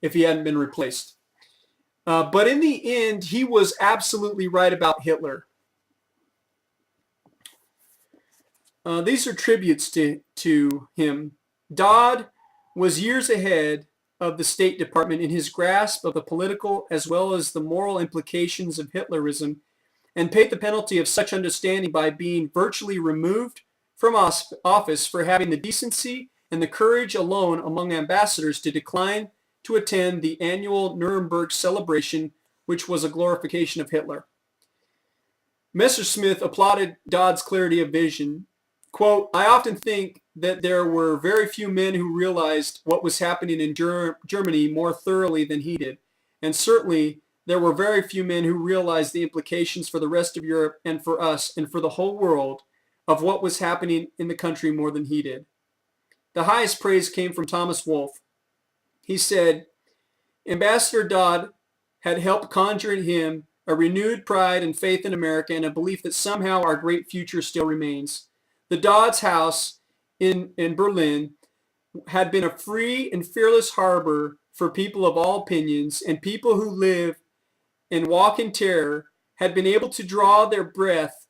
if he hadn't been replaced. But in the end, he was absolutely right about Hitler. These are tributes to him. Dodd was years ahead of the State Department in his grasp of the political as well as the moral implications of Hitlerism, and paid the penalty of such understanding by being virtually removed from office for having the decency and the courage alone among ambassadors to decline to attend the annual Nuremberg celebration, which was a glorification of Hitler. Messerschmitt applauded Dodd's clarity of vision. Quote, I often think that there were very few men who realized what was happening in Germany more thoroughly than he did. And certainly there were very few men who realized the implications for the rest of Europe and for us and for the whole world of what was happening in the country more than he did. The highest praise came from Thomas Wolfe. he said, Ambassador Dodd had helped conjure in him a renewed pride and faith in America and a belief that somehow our great future still remains. The Dodd's house in Berlin had been a free and fearless harbor for people of all opinions, and people who live and walk in terror had been able to draw their breath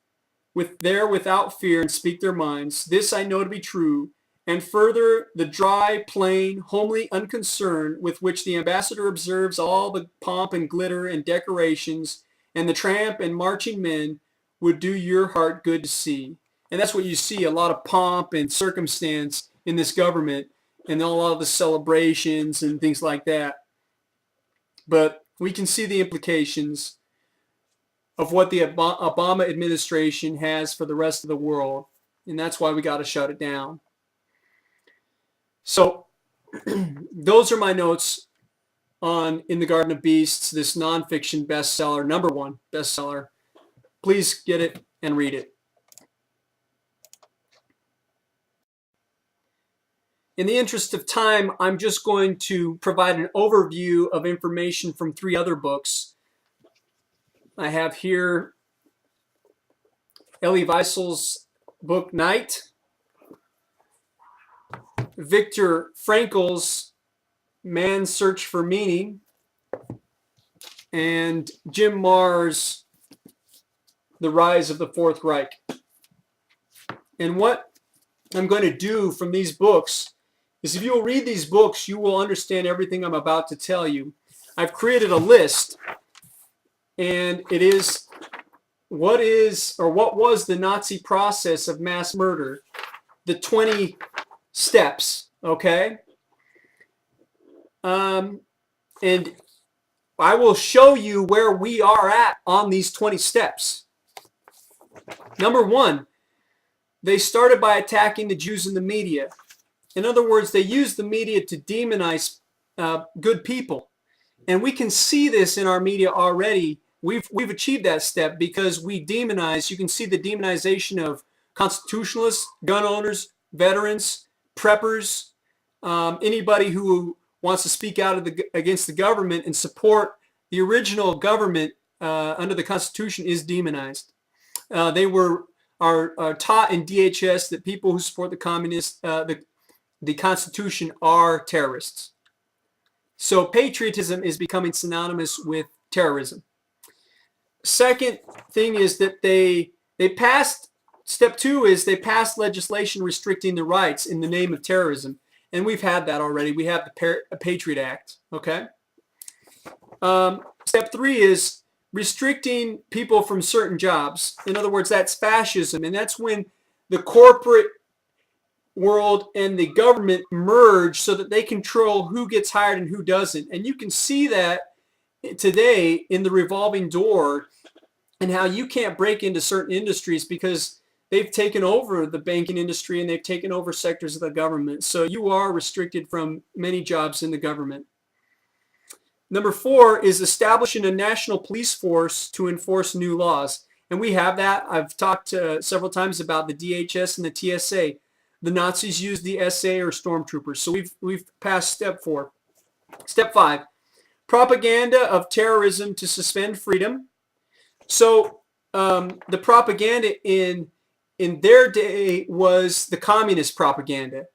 without fear and speak their minds. This I know to be true. And further, the dry, plain, homely unconcern with which the ambassador observes all the pomp and glitter and decorations and the tramp and marching men would do your heart good to see. And that's what you see, a lot of pomp and circumstance in this government and a lot of the celebrations and things like that. But we can see the implications of what the Obama administration has for the rest of the world. And that's why we got to shut it down. So those are my notes on In the Garden of Beasts, this nonfiction bestseller, #1 bestseller. Please get it and read it. In the interest of time, I'm just going to provide an overview of information from 3 other books. I have here Elie Wiesel's book, Night, Viktor Frankl's Man's Search for Meaning, and Jim Marrs' The Rise of the Fourth Reich. And what I'm going to do from these books is, if you will read these books, you will understand everything I'm about to tell you. I've created a list, and it is what was the Nazi process of mass murder, the 20 steps, okay? And I will show you where we are at on these 20 steps. #1, they started by attacking the Jews in the media. In other words, they used the media to demonize good people. And we can see this in our media already. We've achieved that step because we demonize. You can see the demonization of constitutionalists, gun owners, veterans, preppers, anybody who wants to speak out against the government and support the original government under the Constitution is demonized. They are taught in DHS that people who support the communists, the Constitution, are terrorists. So patriotism is becoming synonymous with terrorism. Second thing is that they passed, step 2 is they passed legislation restricting the rights in the name of terrorism. And we've had that already. We have the Patriot Act, okay? Step 3 is restricting people from certain jobs. In other words, that's fascism. And that's when the corporate world and the government merge so that they control who gets hired and who doesn't. And you can see that today in the revolving door and how you can't break into certain industries because they've taken over the banking industry and they've taken over sectors of the government. So you are restricted from many jobs in the government. #4 is establishing a national police force to enforce new laws. And we have that. I've talked several times about the DHS and the TSA. The Nazis used the SA or stormtroopers. So we've passed step 4. Step 5, propaganda of terrorism to suspend freedom. So the propaganda in their day was the communist propaganda.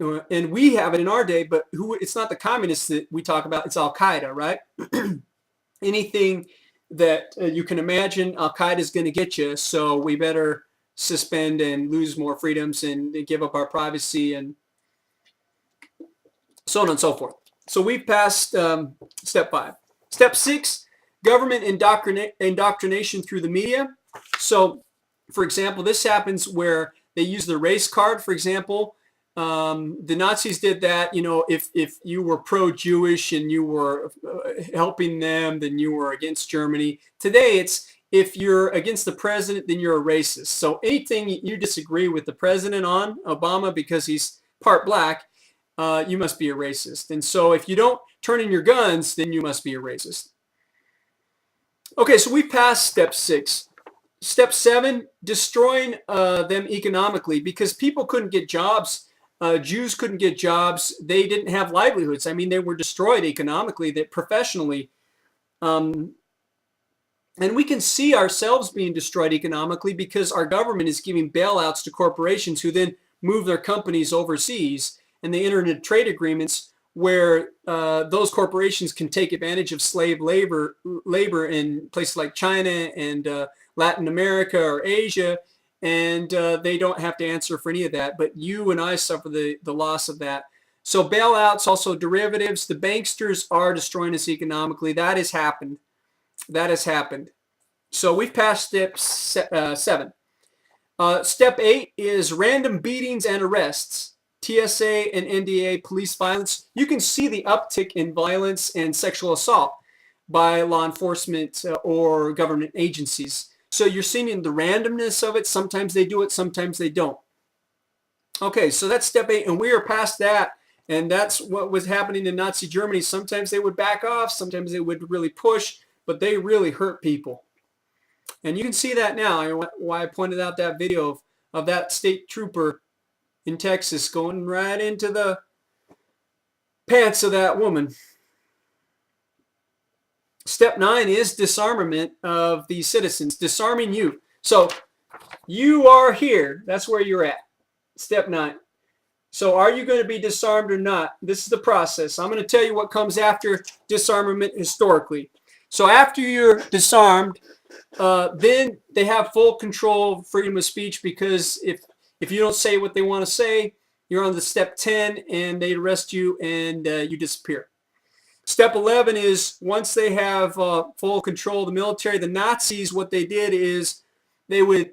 And we have it in our day, but it's not the communists that we talk about, it's Al-Qaeda, right? Anything that you can imagine, Al-Qaeda is going to get you, so we better suspend and lose more freedoms and give up our privacy and so on and so forth. So we've passed step 5. Step 6, government indoctrination through the media. So, for example, this happens where they use the race card, for example. The Nazis did that. You know, if you were pro-Jewish and you were helping them, then you were against Germany. Today, it's if you're against the president, then you're a racist. So anything you disagree with the president on, Obama, because he's part black, you must be a racist. And so if you don't turn in your guns, then you must be a racist. Okay, so we passed step 6. Step 7, destroying them economically, because people couldn't get jobs Jews couldn't get jobs. They didn't have livelihoods. I mean, they were destroyed economically, that professionally. And we can see ourselves being destroyed economically because our government is giving bailouts to corporations who then move their companies overseas, and they enter into trade agreements where those corporations can take advantage of slave labor in places like China and Latin America or Asia, and they don't have to answer for any of that. But you and I suffer the loss of that. So bailouts, also derivatives. The banksters are destroying us economically. That has happened. That has happened. So we've passed step 7. Step 8 is random beatings and arrests. TSA and NDA police violence. You can see the uptick in violence and sexual assault by law enforcement or government agencies. So you're seeing the randomness of it. Sometimes they do it, sometimes they don't. Okay, so that's step 8, and we are past that. And that's what was happening in Nazi Germany. Sometimes they would back off, sometimes they would really push, but they really hurt people. And you can see that now, why I pointed out that video of that state trooper in Texas going right into the pants of that woman. Step 9 is disarmament of the citizens, disarming you. So you are here. That's where you're at. Step 9. So are you going to be disarmed or not? This is the process. I'm going to tell you what comes after disarmament historically. So after you're disarmed, then they have full control, freedom of speech, because if you don't say what they want to say, you're on the step 10 and they arrest you and you disappear. Step 11 is once they have full control of the military, the Nazis, what they did is they would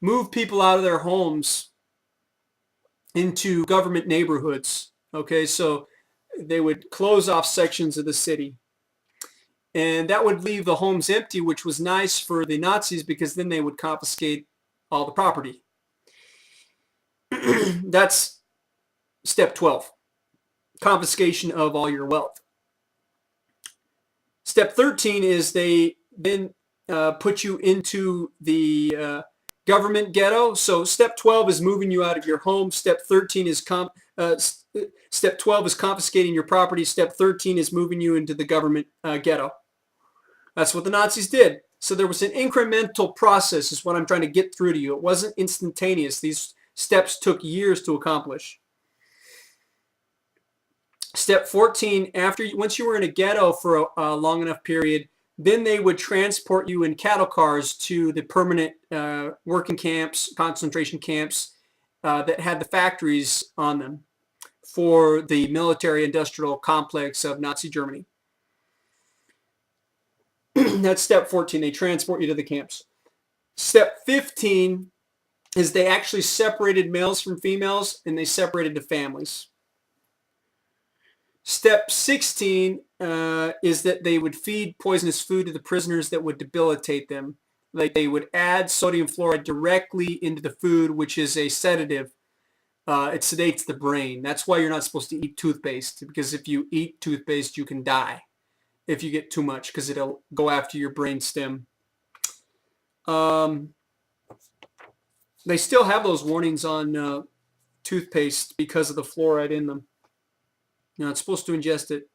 move people out of their homes into government neighborhoods. Okay, so they would close off sections of the city. And that would leave the homes empty, which was nice for the Nazis because then they would confiscate all the property. That's step 12, confiscation of all your wealth. Step 13 is they then put you into the government ghetto. So step 12 is moving you out of your home. Step 13 is step 12 is confiscating your property. Step 13 is moving you into the government ghetto. That's what the Nazis did. So there was an incremental process is what I'm trying to get through to you. It wasn't instantaneous. These steps took years to accomplish. Step 14, once you were in a ghetto for a long enough period, then they would transport you in cattle cars to the permanent working camps, concentration camps that had the factories on them for the military-industrial complex of Nazi Germany. That's step 14. They transport you to the camps. Step 15 is they actually separated males from females and they separated the families. Step 16 is that they would feed poisonous food to the prisoners that would debilitate them. Like they would add sodium fluoride directly into the food, which is a sedative. It sedates the brain. That's why you're not supposed to eat toothpaste, because if you eat toothpaste, you can die if you get too much, because it'll go after your brain stem. They still have those warnings on toothpaste because of the fluoride in them. You're not supposed to ingest it.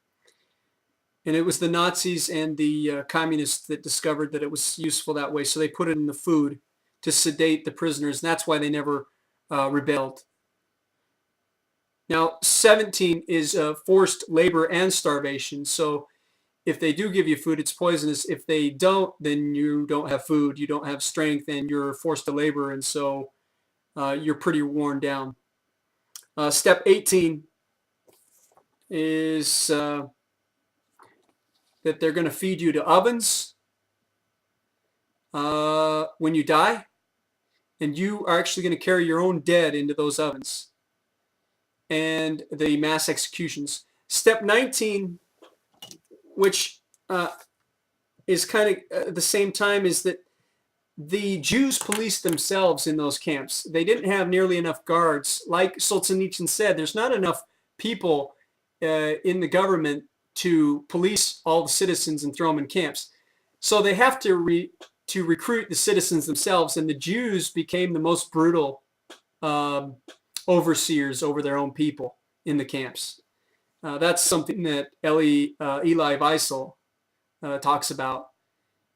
And it was the Nazis and the communists that discovered that it was useful that way. So they put it in the food to sedate the prisoners. And that's why they never rebelled. Now, 17 is forced labor and starvation. So if they do give you food, it's poisonous. If they don't, then you don't have food. You don't have strength, and you're forced to labor. And so you're pretty worn down. Step 18 is that they're going to feed you to ovens when you die, and you are actually going to carry your own dead into those ovens, and the mass executions. Step 19, which is kind of at the same time, is that the Jews policed themselves in those camps. They didn't have nearly enough guards. Like Solzhenitsyn said, there's not enough people in the government to police all the citizens and throw them in camps. So they have to recruit the citizens themselves, and the Jews became the most brutal overseers over their own people in the camps. That's something that Elie Wiesel talks about.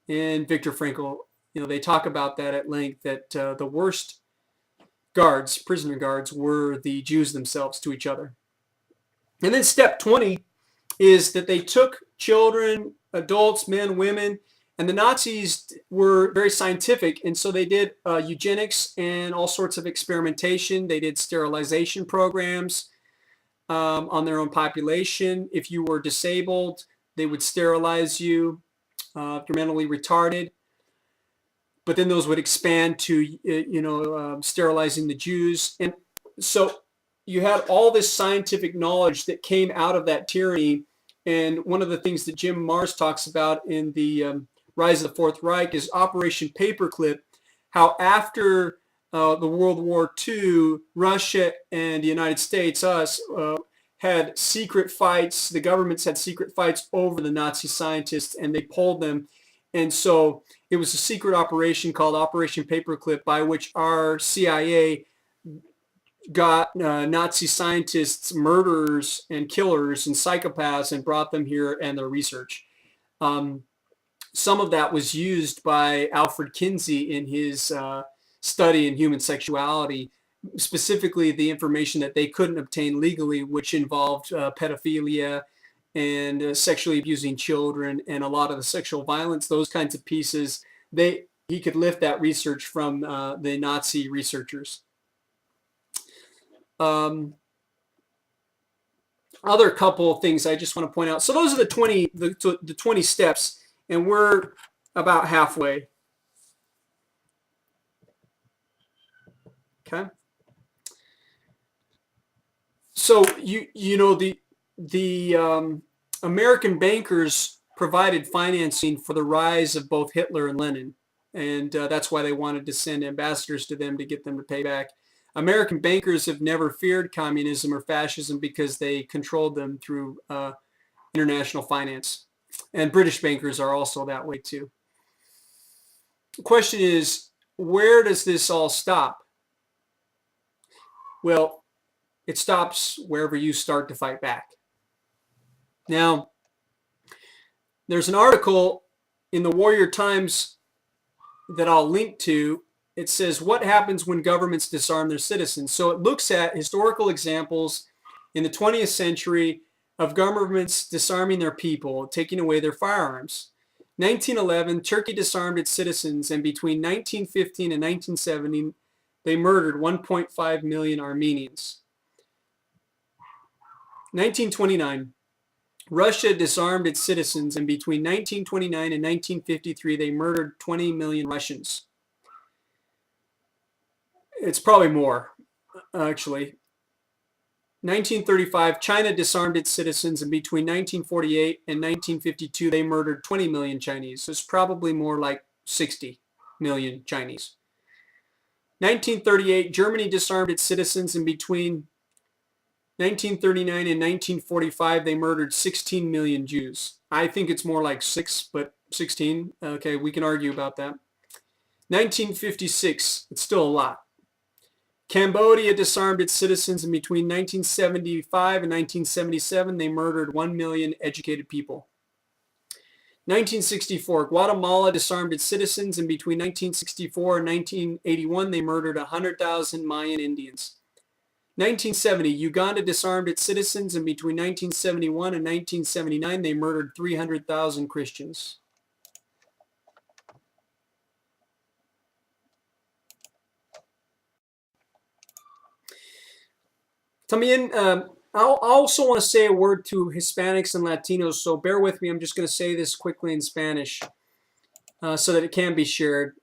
And Viktor Frankl, they talk about that at length, that the worst guards, prisoner guards, were the Jews themselves to each other. And then step 20 is that they took children, adults, men, women, and the Nazis were very scientific, and so they did eugenics and all sorts of experimentation. They did sterilization programs on their own population. If you were disabled, they would sterilize you. If you're mentally retarded. But then those would expand to, sterilizing the Jews. And so you had all this scientific knowledge that came out of that tyranny. And one of the things that Jim Marrs talks about in the Rise of the Fourth Reich is Operation Paperclip, how after the World War II, Russia and the United States, us, had secret fights. The governments had secret fights over the Nazi scientists, and they pulled them. And so it was a secret operation called Operation Paperclip, by which our CIA got Nazi scientists, murderers and killers and psychopaths, and brought them here and their research. Some of that was used by Alfred Kinsey in his study in human sexuality, specifically the information that they couldn't obtain legally, which involved pedophilia and sexually abusing children and a lot of the sexual violence, those kinds of pieces. He could lift that research from the Nazi researchers. Other couple of things I just want to point out. So those are the 20 steps, and we're about halfway. Okay. So the American bankers provided financing for the rise of both Hitler and Lenin, and that's why they wanted to send ambassadors to them to get them to pay back. American bankers have never feared communism or fascism because they controlled them through international finance, and British bankers are also that way too. The question is, where does this all stop? Well, it stops wherever you start to fight back. Now, there's an article in the Warrior Times that I'll link to. It says, what happens when governments disarm their citizens? So it looks at historical examples in the 20th century of governments disarming their people, taking away their firearms. 1911, Turkey disarmed its citizens, and between 1915 and 1970, they murdered 1.5 million Armenians. 1929, Russia disarmed its citizens, and between 1929 and 1953, they murdered 20 million Russians. It's probably more, actually. 1935, China disarmed its citizens, and between 1948 and 1952, they murdered 20 million Chinese. So it's probably more like 60 million Chinese. 1938, Germany disarmed its citizens, and between 1939 and 1945, they murdered 16 million Jews. I think it's more like 6, but 16. Okay, we can argue about that. 1956, it's still a lot. Cambodia disarmed its citizens, and between 1975 and 1977, they murdered 1 million educated people. 1964, Guatemala disarmed its citizens, and between 1964 and 1981, they murdered 100,000 Mayan Indians. 1970, Uganda disarmed its citizens, and between 1971 and 1979, they murdered 300,000 Christians. También, I also want to say a word to Hispanics and Latinos, so bear with me. I'm just going to say this quickly in Spanish so that it can be shared.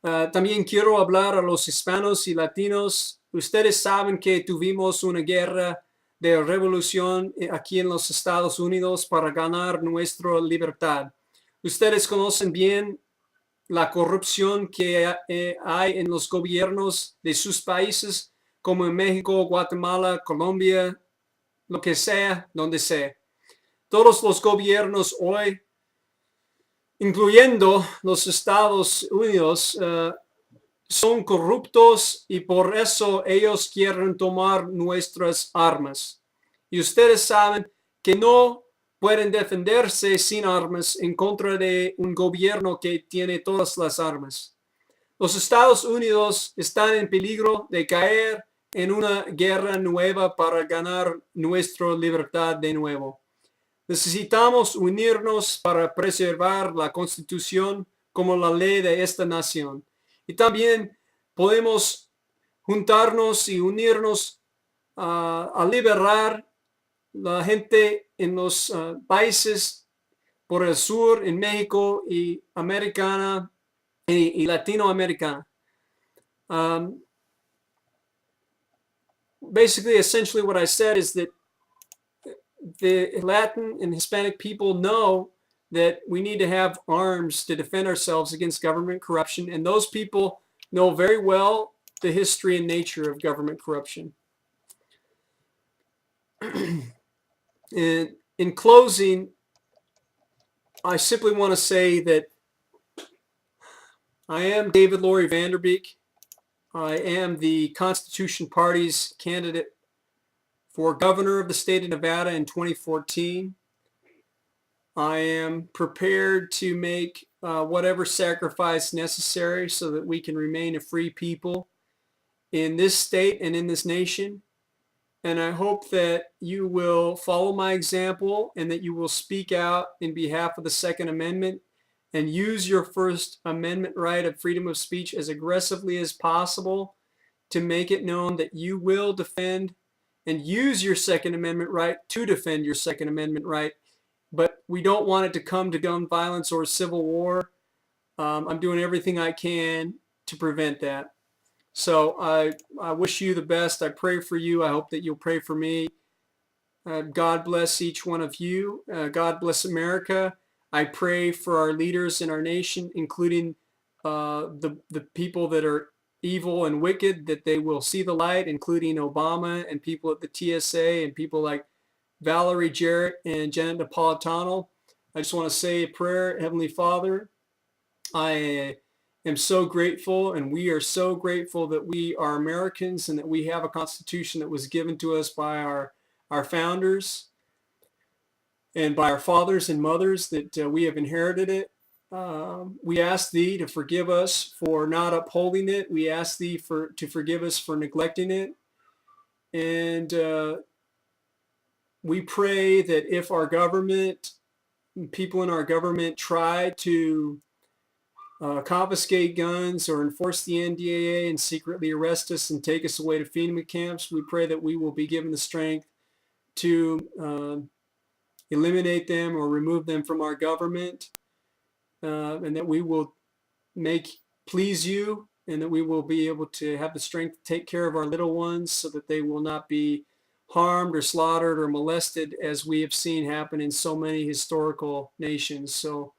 También quiero hablar a los hispanos y latinos. Ustedes saben que tuvimos una guerra de revolución aquí en los Estados Unidos para ganar nuestra libertad. Ustedes conocen bien la corrupción que hay en los gobiernos de sus países, como en México, Guatemala, Colombia, lo que sea, donde sea. Todos los gobiernos hoy, incluyendo los Estados Unidos, son corruptos y por eso ellos quieren tomar nuestras armas. Y ustedes saben que no pueden defenderse sin armas en contra de un gobierno que tiene todas las armas. Los Estados Unidos están en peligro de caer en una guerra nueva para ganar nuestra libertad de nuevo. Necesitamos unirnos para preservar la Constitución como la ley de esta nación. Y también podemos juntarnos y unirnos a liberar la gente en los países por el sur, en México y americana y latinoamericana. Basically, essentially what I said is that the Latin and Hispanic people know that we need to have arms to defend ourselves against government corruption, and those people know very well the history and nature of government corruption. And in closing, I simply want to say that I am David Lory VanDerBeek. I am the Constitution Party's candidate for governor of the state of Nevada in 2014. I am prepared to make whatever sacrifice necessary so that we can remain a free people in this state and in this nation. And I hope that you will follow my example and that you will speak out in behalf of the Second Amendment and use your First Amendment right of freedom of speech as aggressively as possible to make it known that you will defend and use your Second Amendment right to defend your Second Amendment right. But we don't want it to come to gun violence or civil war. I'm doing everything I can to prevent that. So I wish you the best. I pray for you. I hope that you'll pray for me. God bless each one of you. God bless America. I pray for our leaders in our nation, including the people that are evil and wicked, that they will see the light, including Obama and people at the TSA and people like Valerie Jarrett and Janet Napolitano. I just want to say a prayer. Heavenly Father, I am so grateful, and we are so grateful that we are Americans and that we have a Constitution that was given to us by our founders and by our fathers and mothers, that we have inherited it. We ask Thee to forgive us for not upholding it. We ask Thee to forgive us for neglecting it. And we pray that if our government, people in our government try to confiscate guns or enforce the NDAA and secretly arrest us and take us away to FEMA camps, we pray that we will be given the strength to eliminate them or remove them from our government, and that we will please you, and that we will be able to have the strength to take care of our little ones so that they will not be harmed or slaughtered or molested, as we have seen happen in so many historical nations. So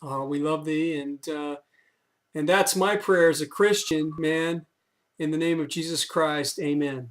we love Thee, and that's my prayer as a Christian man. In the name of Jesus Christ, amen.